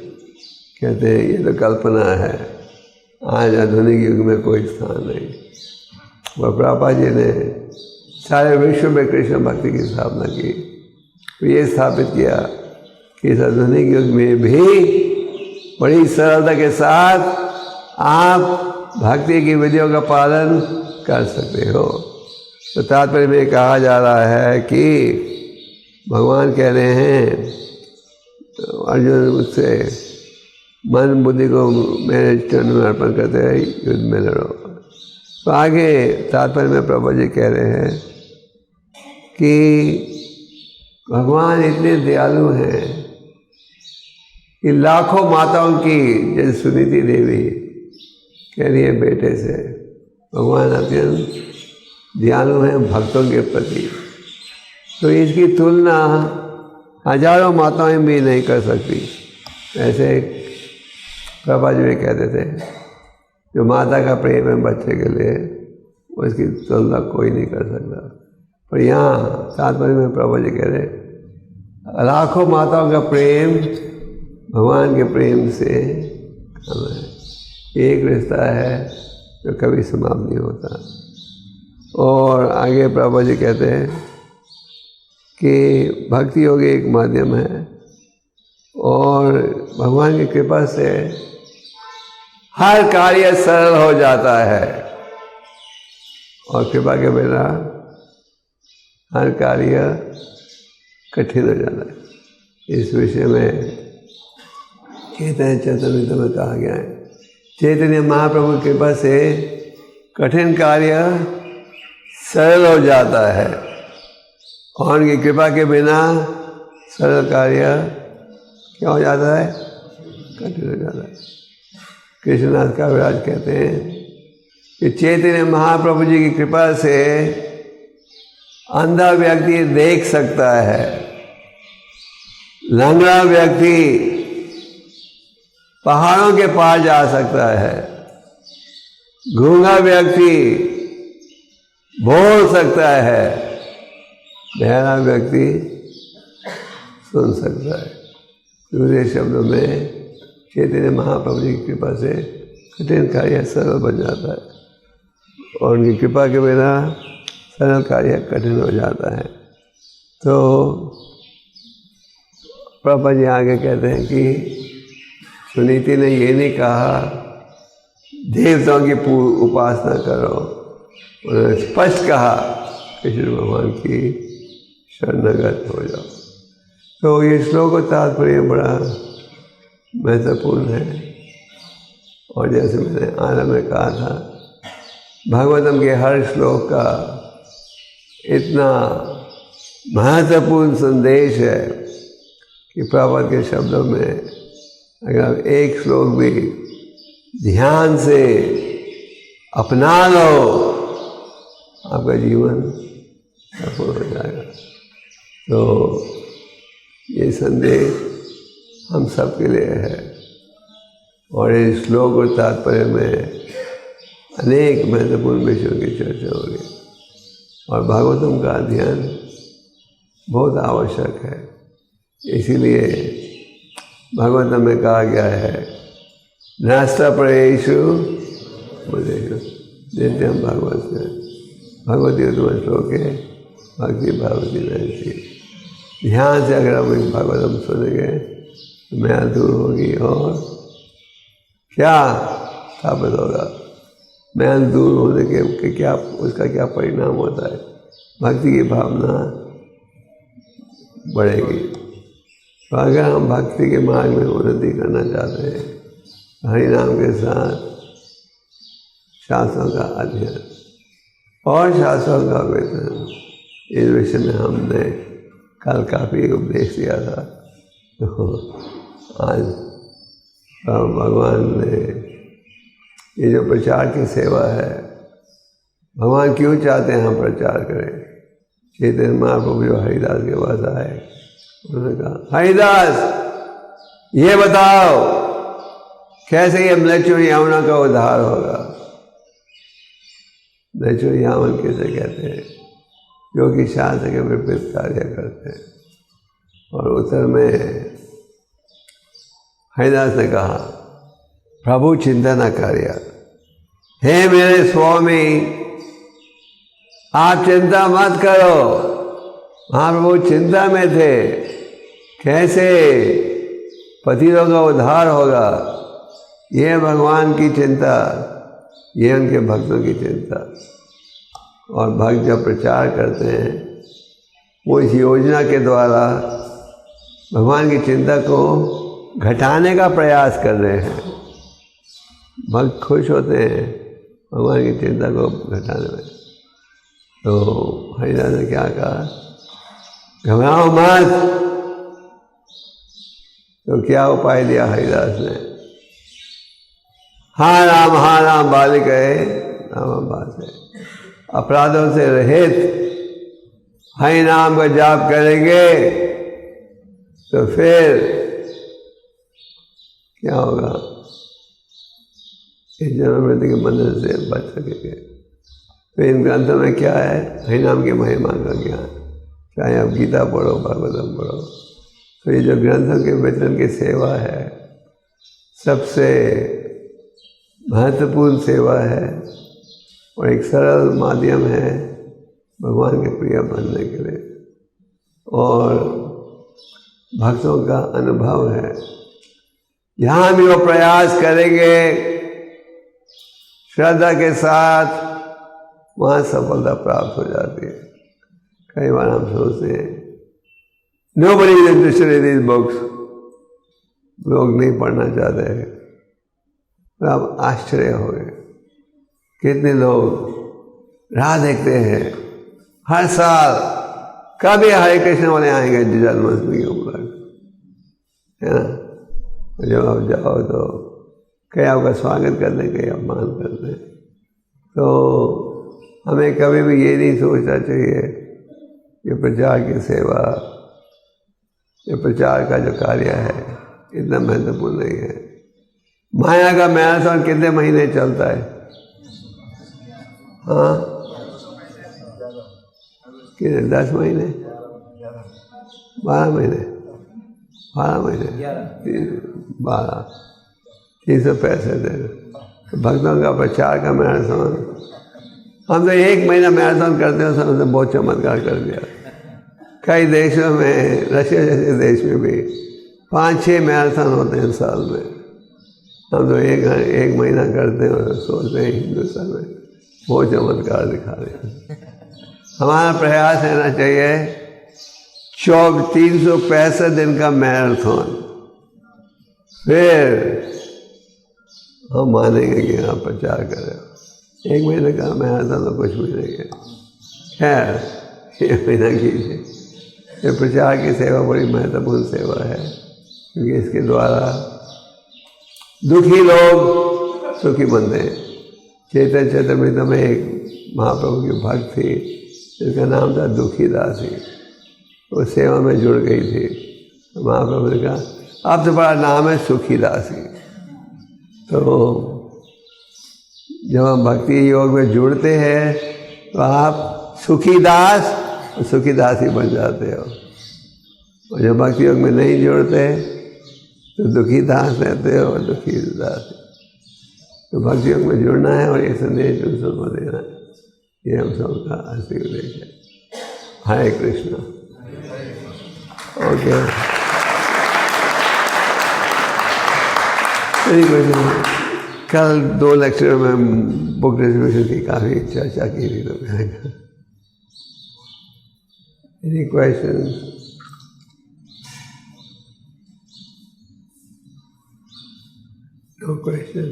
कहते हैं ये तो कल्पना है, आज आधुनिक युग में कोई स्थान नहीं। वह प्रभुपाद जी ने सारे विश्व में कृष्ण भक्ति की स्थापना की, तो ये स्थापित किया कि इस आधुनिक युग में भी बड़ी सरलता के साथ आप भक्ति की विधियों का पालन कर सकते हो। तो तात्पर्य में कहा जा रहा है कि भगवान कह रहे हैं अर्जुन मुझसे मन बुद्धि को मेरे चरणों में अर्पण करते हैं, युद्ध में लड़ो। तो आगे तात्पर्य में प्रभु जी कह रहे हैं कि भगवान इतने दयालु हैं कि लाखों माताओं की, जैसे सुनीति देवी कह रही है बेटे से, भगवान अत्यंत दयालु हैं भक्तों के प्रति। तो इसकी तुलना हजारों माताएं भी नहीं कर सकती। ऐसे प्रभा जी कहते थे, जो माता का प्रेम है बच्चे के लिए उसकी तुलना कोई नहीं कर सकता। पर यहाँ तात्पर्य में प्रभु जी कह रहे, लाखों माताओं का प्रेम भगवान के प्रेम से कम है। एक रिश्ता है जो कभी समाप्त नहीं होता। और आगे प्रभु जी कहते हैं कि भक्ति योग एक माध्यम है, और भगवान की कृपा से हर कार्य सरल हो जाता है, और कृपा के बिना हर कार्य कठिन हो जाता है। इस विषय में चैतन्य चैतन्य में कहा गया है, चैतन्य महाप्रभु की कृपा से कठिन कार्य सरल हो जाता है, और उनकी कृपा के बिना सरल कार्य क्या हो जाता है? कठिन हो जाता है। कृष्णनाथ काविराज कहते हैं कि चैतन्य महाप्रभु जी की कृपा से अंधा व्यक्ति देख सकता है, लंगड़ा व्यक्ति पहाड़ों के पार जा सकता है, गूंगा व्यक्ति बोल सकता है, बहरा व्यक्ति सुन सकता है। दूसरे शब्दों में चैतन्य महाप्रभु जी की कृपा से कठिन कार्य सरल बन जाता है, और उनकी कृपा के बिना सरल कार्य कठिन हो जाता है। तो प्रभुपाद जी आगे कहते हैं कि सुनीति ने ये नहीं कहा देवताओं की उपासना करो, उन्होंने स्पष्ट कहा कृष्ण भगवान की शरणागत हो जाओ। तो ये श्लोक का तात्पर्य बड़ा महत्वपूर्ण है, और जैसे मैंने आरंभ में कहा था, भागवतम के हर श्लोक का इतना महत्वपूर्ण संदेश है कि प्रभुपाद के शब्दों में अगर आप एक श्लोक भी ध्यान से अपना लो, आपका जीवन सफल हो जाएगा। तो ये संदेश हम सब के लिए है, और इस श्लोक और तात्पर्य में अनेक महत्वपूर्ण विषयों की चर्चा हो रही है, और भागवतम का अध्ययन बहुत आवश्यक है। इसीलिए भागवतम में कहा गया है नास्ता परेषु बुद्धेषु, देते हम भागवत से। भगवती उत्तम श्लोक है, भक्ति भगवती रहती। ध्यान से अगर हम इस भागवतम सुनेंगे तो मैल दूर होगी और क्या साबित होगा? मैल दूर होने के क्या, उसका क्या परिणाम होता है? भक्ति की भावना बढ़ेगी। तो अगर हम भक्ति के मार्ग में उन्नति करना चाहते हैं, हरि नाम के साथ शास्त्रों का अध्ययन और शास्त्रों का वेतन, इस विषय में हमने कल काफ़ी उपदेश दिया था। तो आज भगवान ने ये जो प्रचार की सेवा है, भगवान क्यों चाहते हैं हम प्रचार करें? चैतन्य महाप्रभु जो हरिदास के पास आए, उन्होंने कहा, हरिदास ये बताओ कैसे ये म्लेच्छुर यावना का उद्धार होगा? म्लेच्छुर यावन कैसे कहते हैं? जो कि शास्त्र के विपरीत कार्य करते हैं। और उत्तर में हरिदास ने कहा, प्रभु चिंता न कार्य, हे मेरे स्वामी आप चिंता मत करो। महाप्रभु चिंता में थे, कैसे पतितों का उद्धार होगा, ये भगवान की चिंता, ये उनके भक्तों की चिंता। और भक्त जब प्रचार करते हैं, वो इस योजना के द्वारा भगवान की चिंता को घटाने का प्रयास कर रहे हैं। भक्त खुश होते हैं भगवान की चिंता को घटाने में। तो हरिदास ने क्या कहा, घबराओ मत। तो क्या उपाय दिया हरिदास ने? हाँ राम बालिक है, राम बास है, अपराधों से रहित हरि नाम का जाप करेंगे तो फिर क्या होगा? इस जन्म मृत्यु के बंधन से बच सकेंगे। तो इन ग्रंथों में क्या है? हरि नाम की महिमा का ज्ञान। चाहे आप गीता पढ़ो, भागवतम पढ़ो, तो ये जो ग्रंथों के वितरण की सेवा है, सबसे महत्वपूर्ण सेवा है और एक सरल माध्यम है भगवान के प्रिय बनने के लिए। और भक्तों का अनुभव है, यहाँ भी वो प्रयास करेंगे श्रद्धा के साथ, वहाँ सफलता प्राप्त हो जाती है। कई बार हम सोचते हैं nobody is interested in these books, लोग नहीं पढ़ना चाहते हैं। तो आप आश्चर्य हो गए, कितने लोग राह देखते हैं हर साल कभी हरे कृष्ण वाले आएंगे जन्माष्टमी के ऊपर, है ना? जब आप जाओ तो कई आपका स्वागत करते हैं, कई अपमान करते हैं। तो हमें कभी भी ये नहीं सोचना चाहिए कि प्रचार की सेवा, ये प्रचार का जो कार्य है इतना महत्वपूर्ण नहीं है। माया का मैराथन कितने महीने चलता है? हाँ, कितने? 10 महीने, 12 महीने, 12 महीने, 12, 365 दिन। तो भक्तों का प्रचार का मैराथन, हम तो 1 महीना मैराथन करते हैं, उसने बहुत चमत्कार कर दिया। कई देशों में, रशिया जैसे देश में भी 5-6 मैराथन होते हैं साल में। हम तो एक महीना करते हैं और सोचते हैं हिंदुस्तान में बहुत चमत्कार दिखा रहे हैं। हमारा प्रयास रहना चाहिए 365 दिन का मैराथन, फिर हम मानेंगे कि आप प्रचार कर रहे हो। 1 महीने का मैराथन तो कुछ भी नहीं है। खैर, 1 महीना कीजिए। ये प्रचार की सेवा बड़ी महत्वपूर्ण सेवा है, क्योंकि इसके द्वारा दुखी लोग सुखी बनते हैं। चैतन्य चरितामृत में एक महाप्रभु की भक्त थी जिसका नाम था दुखी दासी, वो सेवा में जुड़ गई थी। तो महाप्रभु ने कहा अब तो बड़ा नाम है सुखी दासी। तो जब हम भक्ति योग में जुड़ते हैं तो आप सुखी दास और सुखी दासी बन जाते हो, और जब भक्ति योग में नहीं जुड़ते तो दुखी दास रहते हो और दुखी दासी। तो भक्ति योग में जुड़ना है और ये संदेश तुम सबको देना है। ये हम सबका असली उद्देश्य है। हरे कृष्णा। ओके, कल 2 लेक्चर में बुक डिस्ट्रीब्यूशन की काफ़ी चर्चा की थी। तो एनी क्वेश्चन? No question?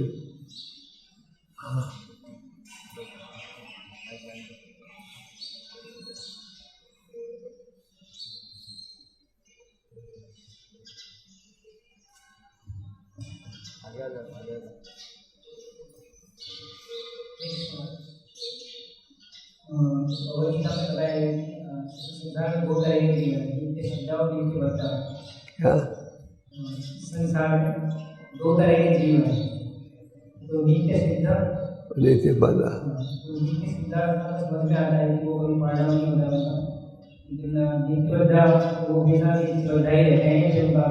और गीता में बताया है संसार में 2 तरह के जीव हैं, नित्य श्रद्धा और नित्य बद्धा। क्या? संसार में 2 तरह के जीव हैं, तो नित्य श्रद्धा, नित्य बद्धा। तो नित्य श्रद्धा समझ में आता है कि वो कोई मानव नहीं होता उनका, लेकिन नित्य बद्धा वो बिना श्रद्धा ही रहते हैं, फिर उनका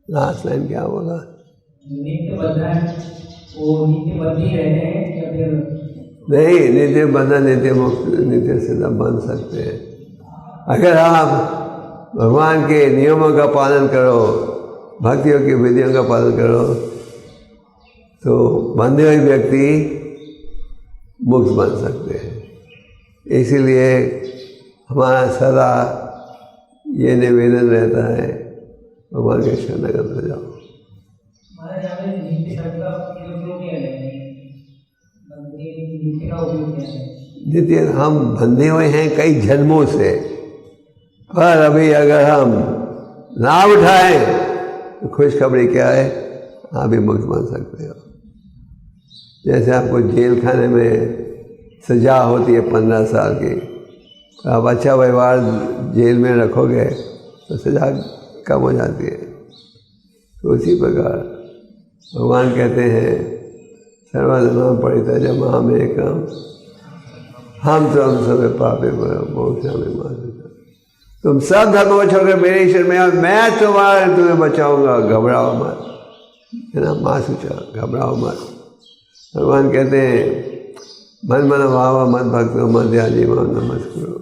लास्ट लाइन क्या बोला? नित्य बद्धा है वो नित्य बद्ध ही रहते हैं या फिर नहीं, नित्य बद्धा नित्य मुक्त नित्य सिद्धा बन सकते हैं अगर आप भगवान के नियमों का पालन करो, भक्तियों की विधियों का पालन करो, तो बंधे हुए व्यक्ति मुक्त बन सकते हैं। इसीलिए हमारा सदा ये निवेदन रहता है, भगवान के शरणागत हो जाओ। हमारे यहाँ पे नित्य शब्द का उपयोग किया जाए, नित्य का उपयोग किया जाए। नित्य हम बंधे हुए हैं कई जन्मों से, पर अभी अगर हम ना उठाएं तो खुशखबरी क्या है, आप भी मुक्त बन सकते हो। जैसे आपको जेल खाने में सजा होती है 15 साल की, तो आप अच्छा व्यवहार जेल में रखोगे तो सजा कम हो जाती है। तो उसी प्रकार भगवान कहते हैं सर्वधर्माः परित्यज्य मामेकम् हम सब पापे मोक्षामि मा शुचः। तुम सब धर्मों को छोड़कर मेरे ईश्वर में आओ, मैं तुम्हें बचाऊंगा, घबराओ मत, है ना, मा शुचः, घबराओ मत। भगवान कहते हैं मन मन भाव मद भक्तो मध्याजी माम नमस्कुरु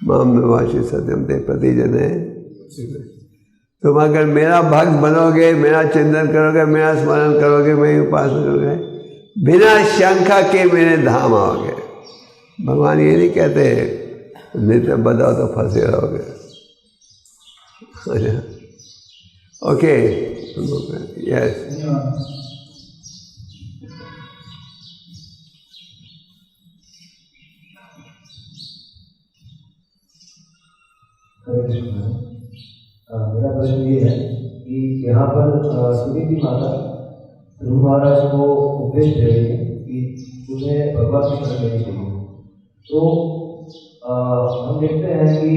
माम नवासि सत्यम ते प्रतिजने। तुम अगर मेरा भक्त बनोगे, मेरा चिंतन करोगे, मेरा स्मरण करोगे, मेरी उपासना करोगे, बिना शंका के मेरे धाम आओगे। भगवान ये नहीं कहते नित्य बधाओ तो फंसे रहोगे। Okay, yes. मेरा प्रश्न ये है कि यहाँ पर सुनीति माता ध्रुव महाराज को उपदेश दे रही है कि तुम्हें भगवान की शरण लेनी चाहिए। तो हम देखते हैं कि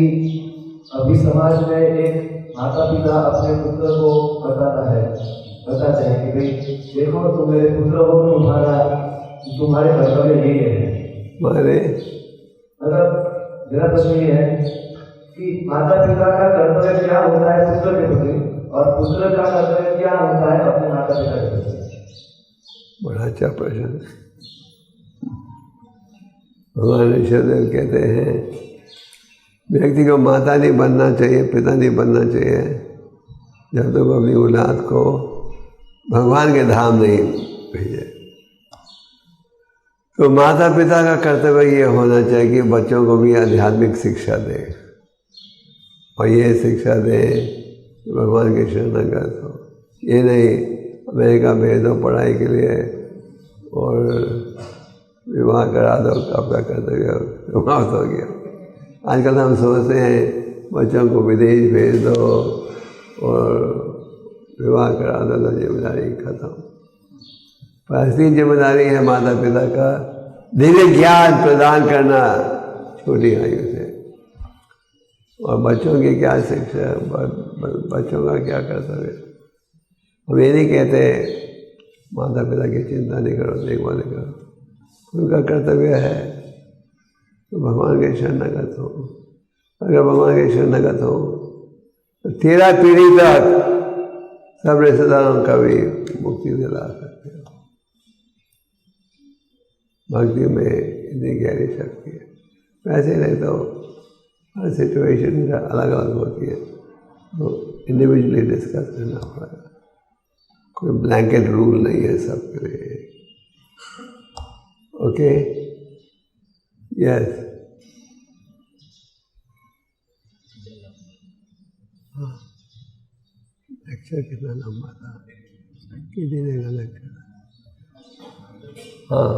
अभी समाज में एक माता पिता अपने पुत्र को बताते हैं कि भाई देखो तुम मेरे पुत्र हो, तुम्हारे कर्तव्य यही है। मतलब मेरा प्रश्न ये है कि माता पिता का कर्तव्य क्या होता है पुत्र के प्रति, और पुत्र का कर्तव्य क्या होता है अपने माता पिता के प्रति? बड़ा अच्छा प्रश्न। भगवान ईश्वरदेव कहते हैं व्यक्ति को माता नहीं बनना चाहिए, पिता नहीं बनना चाहिए जब तक अपनी औलाद को भगवान के धाम नहीं भेजे। तो माता पिता का कर्तव्य ये होना चाहिए कि बच्चों को भी आध्यात्मिक शिक्षा दे, और ये शिक्षा दे कि भगवान के शरणागत हो। ये नहीं अमेरिका भेज दो पढ़ाई के लिए और विवाह करा दो, आपका कर्तव्य समाप्त हो गया। आजकल हम सोचते हैं बच्चों को विदेश भेज दो और विवाह करा दो तो जिम्मेदारी खत्म। पर असली जिम्मेदारी है माता पिता का दिव्य ज्ञान प्रदान करना छोटी आयु से। और बच्चों की क्या शिक्षा, बच्चों का क्या कर्तव्य। हम ये नहीं कहते माता पिता की चिंता नहीं करो, देखभाल नहीं करो, उनका कर्तव्य है तो भगवान के शरणागत हो। अगर भगवान के शरणागत हो तो 13 पीढ़ी तक सब रिश्तेदारों का भी मुक्ति दिला सकते हो। भक्ति में इतनी गहरी शक्ति है। वैसे नहीं तो हर सिचुएशन अलग अलग होती है, तो इंडिविजुअली डिस्कस करना पड़ेगा। कोई ब्लैंकेट रूल नहीं है सबके लिए। ओके, यस, लेक्चर कितना लंबा था, किसी ने का लेक्चर? हाँ,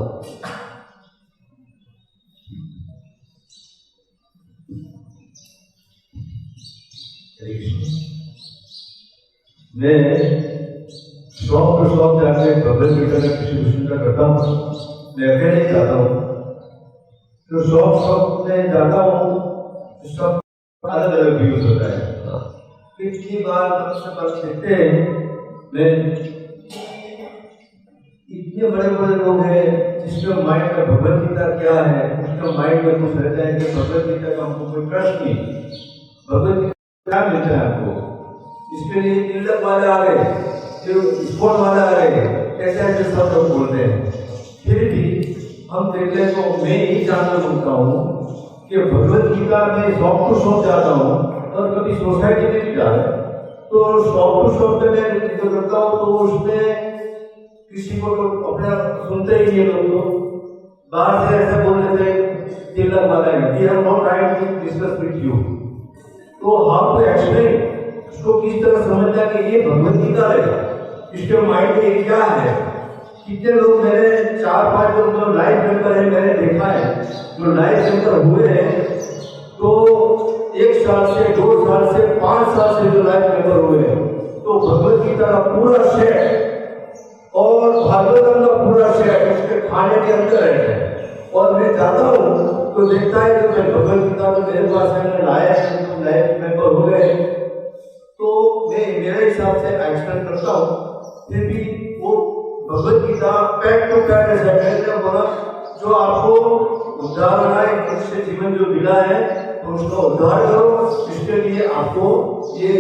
मैं शॉप टू शॉप जाके भगवत गीता का किसी को सुनना करता हूँ। मैं अकेले नहीं जाता हूँ, तो शॉप में जाता हूँ, सब अलग अलग व्यूज होता है। पिछली बार देखते हैं, मैं इतने बड़े बड़े लोग हैं जिसका माइंड का भगवत गीता क्या है, उसका माइंड में कुछ रहता है कि भगवत गीता का हमको कोई ट्रस्ट नहीं, भगवत गीता क्या मिलता है हमको। इसके लिए तिलक वाले आ गए, फिर स्कॉन वाले आ गए, ऐसे ऐसे सब लोग बोलते हैं। फिर भी हम देखते हैं तो मैं यही जानना चाहता हूँ कि भगवत गीता में शॉप टू शॉप जाता हूँ और कभी सोसाइटी में भी जा रहा है, तो शॉप टू शॉप में मैं जो करता हूँ तो उसमें किसी को तो अपना सुनते ही नहीं लोग, तो बाहर से ऐसा बोल देते हैं तिलक वाला है, we have no time to discuss with you. तो हाउ टू एक्सप्लेन, उसको किस तरह समझना कि ये भगवत गीता है, इसके माइंड में क्या है। कितने लोग मेरे 4-5 लोग जो लाइफ मेंबर है मैंने देखा है, जो लाइफ मेंबर हुए हैं तो 1 साल से 2 साल से 5 साल से जो लाइफ मेंबर हुए हैं, तो भगवत गीता का पूरा सेट और भागवतम का पूरा सेट उसके खाने के अंदर है। और मैं जाता हूँ तो देखता है कि मैं भगवत गीता तो मेरे पास मैंने लाया है, तो लाइफ मेंबर हो गए, तो मैं मेरे हिसाब से एक्सप्लेन करता हूँ। फिर भी वो Bhagavad Gita pack to pack ऐसा कहते बोला जो आपको उद्धार आए, मनुष्य जीवन जो मिला है तो उसका उद्धार करो। इसके लिए आपको ये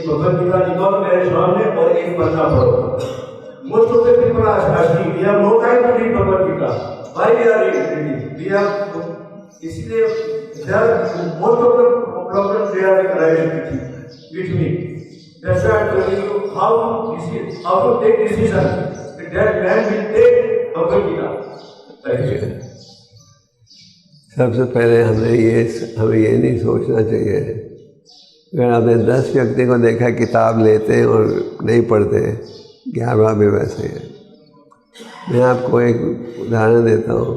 भगवत गीता निकालो मेरे सामने और एक पन्ना पढ़ो। Most of the people are asking, we have no time to read Bhagavad Gita, why we are reading, we have, इसलिए most of the problem they are rising with me. That's why I'm telling you how to take decision. That man will take Bhagavad Gita. सबसे पहले हमें ये नहीं सोचना चाहिए, अगर आपने 10 व्यक्ति को देखा किताब लेते हैं और नहीं पढ़ते, 11वां भी वैसे है। मैं आपको एक उदाहरण देता हूँ।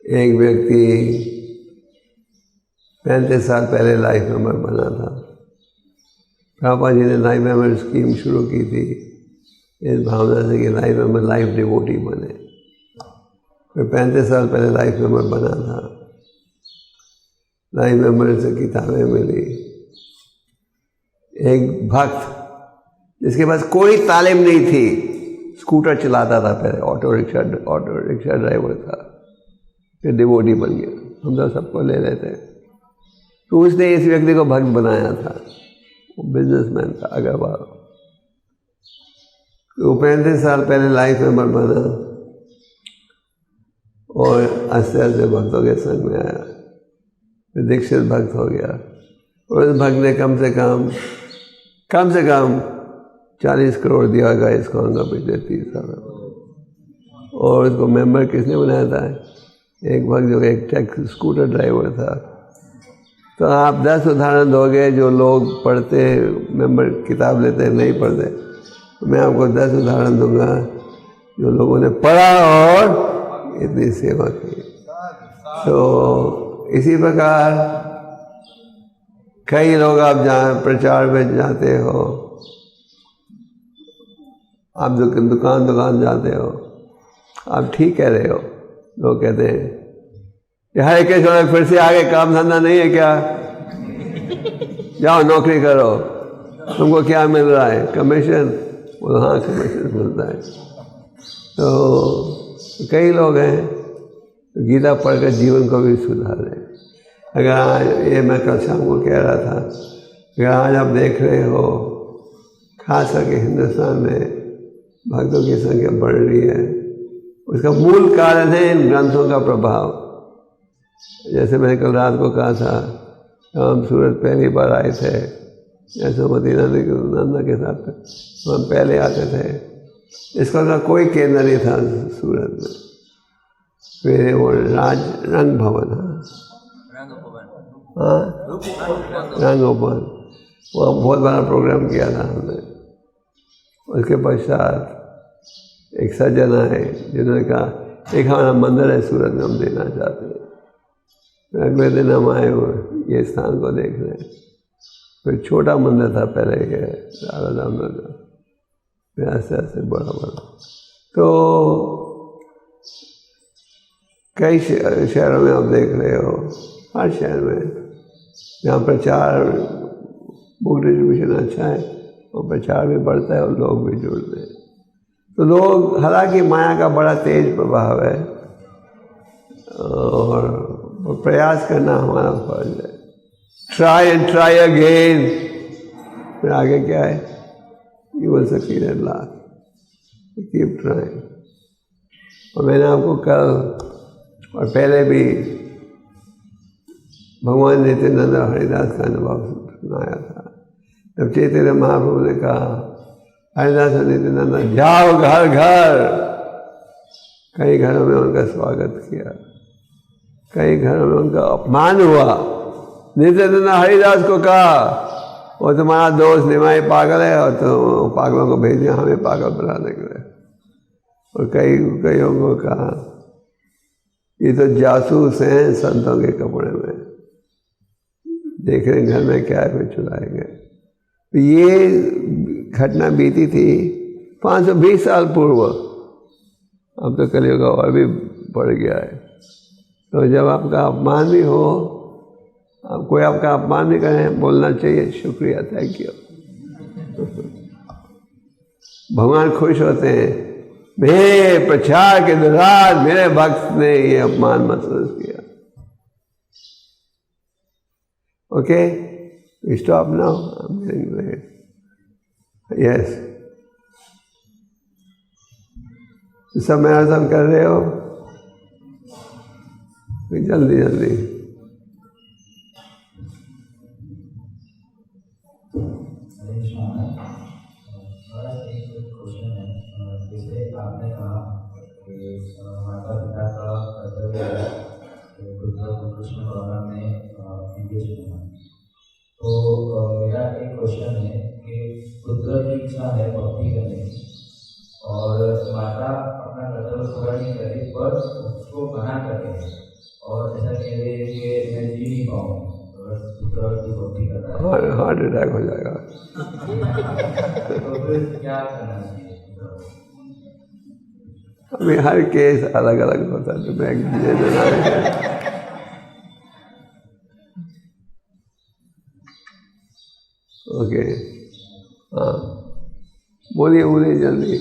एक व्यक्ति 35 साल पहले लाइफ मेंबर बना था। पापा जी ने लाइफ मेंबर स्कीम शुरू की थी इस भावना से कि लाइफ मेंबर लाइफ डिवोटी बने। फिर 35 साल पहले लाइफ मेंबर बना था। लाइफ मेंबर से किताबें मिली। एक भक्त जिसके पास कोई तालीम नहीं थी, स्कूटर चलाता था पहले, ऑटो रिक्शा ड्राइवर था, फिर डिवोटी बन गया। हम तो सबको ले लेते हैं। तो उसने इस व्यक्ति को भक्त बनाया था। वो बिजनेसमैन था अग्रवाल। तो 35 साल पहले लाइफ मेंबर बना और आस्ते आस्ते भक्तों के संग में आया, फिर दीक्षित भक्त हो गया। और उस भक्त ने कम से कम 40 करोड़ दिया गया इस्कॉन का पिछले 30 साल में। और उसको मेंबर किसने बनाया था? एक भक्त जो एक टैक्सी स्कूटर ड्राइवर था। तो आप 10 उदाहरण दोगे जो लोग पढ़ते मेंबर किताब लेते हैं नहीं पढ़ते, तो मैं आपको 10 उदाहरण दूंगा जो लोगों ने पढ़ा और इतनी सेवा की। तो इसी प्रकार कई लोग आप जहाँ प्रचार में जाते हो, आप दुकान जाते हो, आप ठीक कह रहे हो। लोग कहते हैं हरे कृष्ण फिर से आगे काम धंधा नहीं है क्या, जाओ नौकरी करो, तुमको क्या मिल रहा है? कमीशन। बोलो हाँ कमीशन मिलता है। तो कई लोग हैं गीता पढ़कर जीवन को भी सुधार रहे। अगर ये मैं कल शाम को कह रहा था अगर आज आप देख रहे हो खास करके हिंदुस्तान में भक्तों की संख्या बढ़ रही है, उसका मूल कारण है इन ग्रंथों का प्रभाव। जैसे मैंने कल रात को कहा था, हम सूरत पहली बार आए थे, यशोमती नंदा के साथ हम पहले आते थे। इसका का कोई केंद्र नहीं था सूरत में। फिर वो रंग भवन, हाँ रंग भवन, वो बहुत बड़ा प्रोग्राम किया था हमने। उसके पश्चात एक सज्जन आए जिन्होंने कहा एक हमारा मंदिर है सूरत में, हम देना चाहते हैं। फिर अगले दिन हम आए वो ये स्थान को देखने। फिर छोटा मंदिर था पहले ये राधा दामोदर का, फिर आस्ते आस्ते बड़ा बड़ा। तो कई शहरों में आप देख रहे हो, हर शहर में जहाँ प्रचार बुक डिस्ट्रीब्यूशन अच्छा है और प्रचार भी बढ़ता है और लोग भी जुड़ते हैं। तो लोग, हालांकि माया का बड़ा तेज प्रभाव है और प्रयास करना हमारा फर्ज है। ट्राई एंड ट्राई अगेन, फिर आगे क्या है, you will succeed at last, keep trying. और मैंने आपको कल और पहले भी भगवान नित्यानंद और हरिदास का अनुभव सुनाया था। जब चैतन्य महाप्रभु ने कहा हरिदास और नित्यानंद जाओ घर घर, कई घरों में उनका स्वागत किया, कई घरों में उनका अपमान हुआ। नित्यानंद हरिदास को कहा वो तुम्हारा दोस्त निमाई पागल है और तुम पागलों को भेज दिया हमें पागल बनाने के लिए। और कईयों को कहा ये तो जासूस हैं संतों के कपड़े में, देख रहे घर में क्या है, फिर चुराएंगे। तो ये घटना बीती थी 520 साल पूर्व। अब तो कलियुग और भी बढ़ गया है। तो जब आपका अपमान भी हो, आप कोई आपका अपमान भी करें, बोलना चाहिए शुक्रिया, थैंक यू। भगवान खुश होते हैं, मेरे प्रचार के दौरान मेरे भक्त ने ये अपमान महसूस किया। Okay, stop now, I am getting late. Yes, सब मैराथन कर रहे हो, जल्दी जल्दी। आपने कहा कि माता पिता का कर्तव्य है पुत्र को कृष्ण भावना में एंगेज होना। तो मेरा एक क्वेश्चन है कि पुत्र की इच्छा है भक्ति करने की और माता अपना कर्तव्य पूरा नहीं करे पर उसको मना करते हैं और ऐसा कह रहे हैं कि मैं जी नहीं पाऊंगी अगर पुत्र की भक्ति कर रहा है, हार्ट अटैक हो जाएगा। तो फिर क्या करना चाहिए? अभी हर केस अलग अलग होता है, तो मैं ओके, हाँ बोलिए बोलिए जल्दी।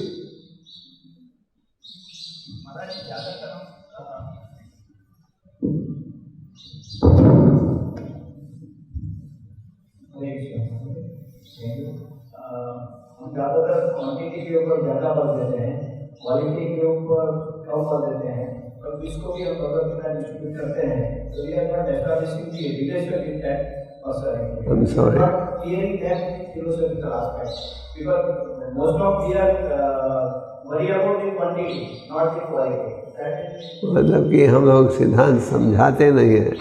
हम ज़्यादातर क्वांटिटी के ऊपर ज़्यादा बल देते हैं, क्वालिटी के ऊपर कम बल देते हैं। और जिसको भी हम भगवत गीता डिस्ट्रीब्यूट करते हैं तो we are not establishing the relation with that person. I'm sorry. Not clearing that philosophical aspect because most of we are worry about the quantity, not the quality. मतलब कि हम लोग सिद्धांत समझाते नहीं हैं।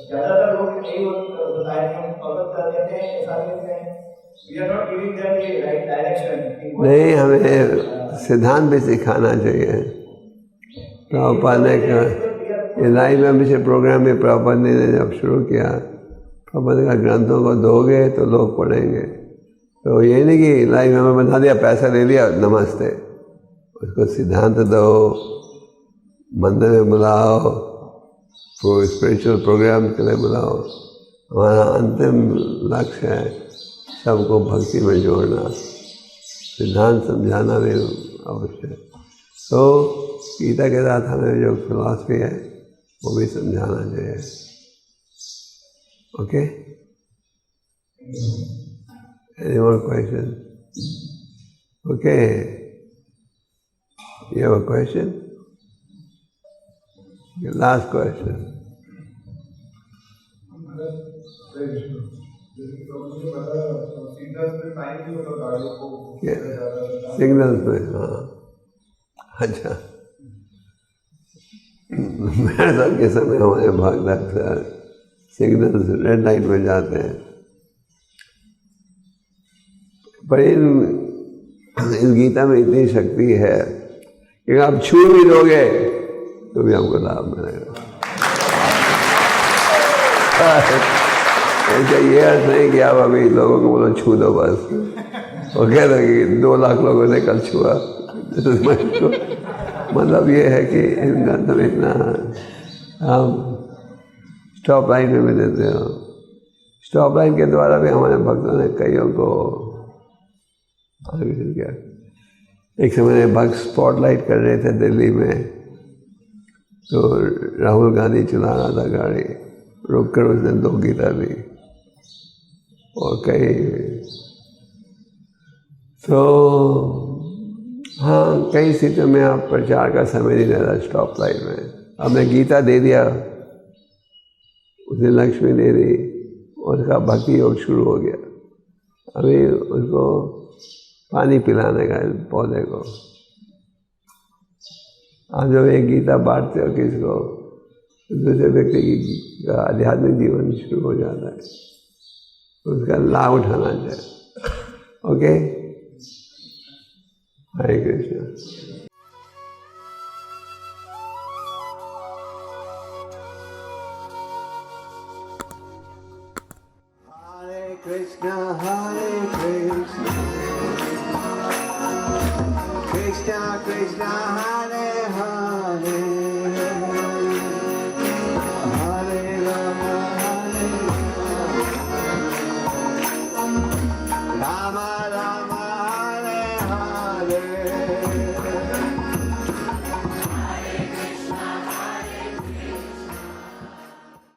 ज़्यादातर लोग यही बताए कि हम भगवत कर देते हैं, ऐसा करते हैं। We are not giving them the right direction. नहीं, हमें सिद्धांत भी सिखाना चाहिए। प्रभुपाद ने कहा, लाइव मेंबरशिप प्रोग्राम में प्रभुपाद ने जब शुरू किया, प्रभुपाद का ग्रंथों को दोगे तो लोग पढ़ेंगे। तो ये नहीं कि लाइव मेंबर बना दिया, पैसा ले लिया, नमस्ते। उसको सिद्धांत दो, मंदिर में बुलाओ, स्पिरिचुअल प्रोग्राम के लिए बुलाओ। हमारा अंतिम लक्ष्य है सबको भक्ति में जोड़ना, सिद्धांत समझाना भी अवश्य है। तो गीता के साथ हमें जो फिलॉसफी है वो भी समझाना चाहिए। Okay, Any more questions? Okay. You have a question? Okay, last question. Signals में, हाँ, अच्छा। मैराथन के समय हमारे भागदौड़ सिग्नल्स रेड लाइट में जाते हैं, पर इस गीता में इतनी शक्ति है कि आप छू भी दोगे तो भी हमको लाभ मिलेगा। ऐसा ये अर्थ नहीं कि आप अभी लोगों को बोलो छू दो बस, वो कह दो कि 2 लाख लोगों ने कल छुआ। मतलब ये है कि इनका तो इतना हम स्टॉप लाइन में भी देते हो। स्टॉप लाइन के द्वारा भी हमारे भक्तों ने कईयों को आगे किया। एक समय भक्त स्पॉटलाइट कर रहे थे दिल्ली में, तो राहुल गांधी चला रहा था गाड़ी, रुक कर उसने 2 गीता दी और कई। तो हाँ, कई स्थितियों में आप प्रचार का समय नहीं रहता स्टॉप लाइट में। हमने गीता दे दिया, उसने लक्ष्मी दे दी, उसका भक्ति योग शुरू हो गया। अभी उसको पानी पिलाने का पौधे को। आप जब एक गीता बांटते हो किसी को, दूसरे व्यक्ति का आध्यात्मिक जीवन शुरू हो जाता है, उसका लाभ उठाना चाहिए। ओके, हरे Krishna. Krishna, Hare Krishna, Krishna Krishna, Hare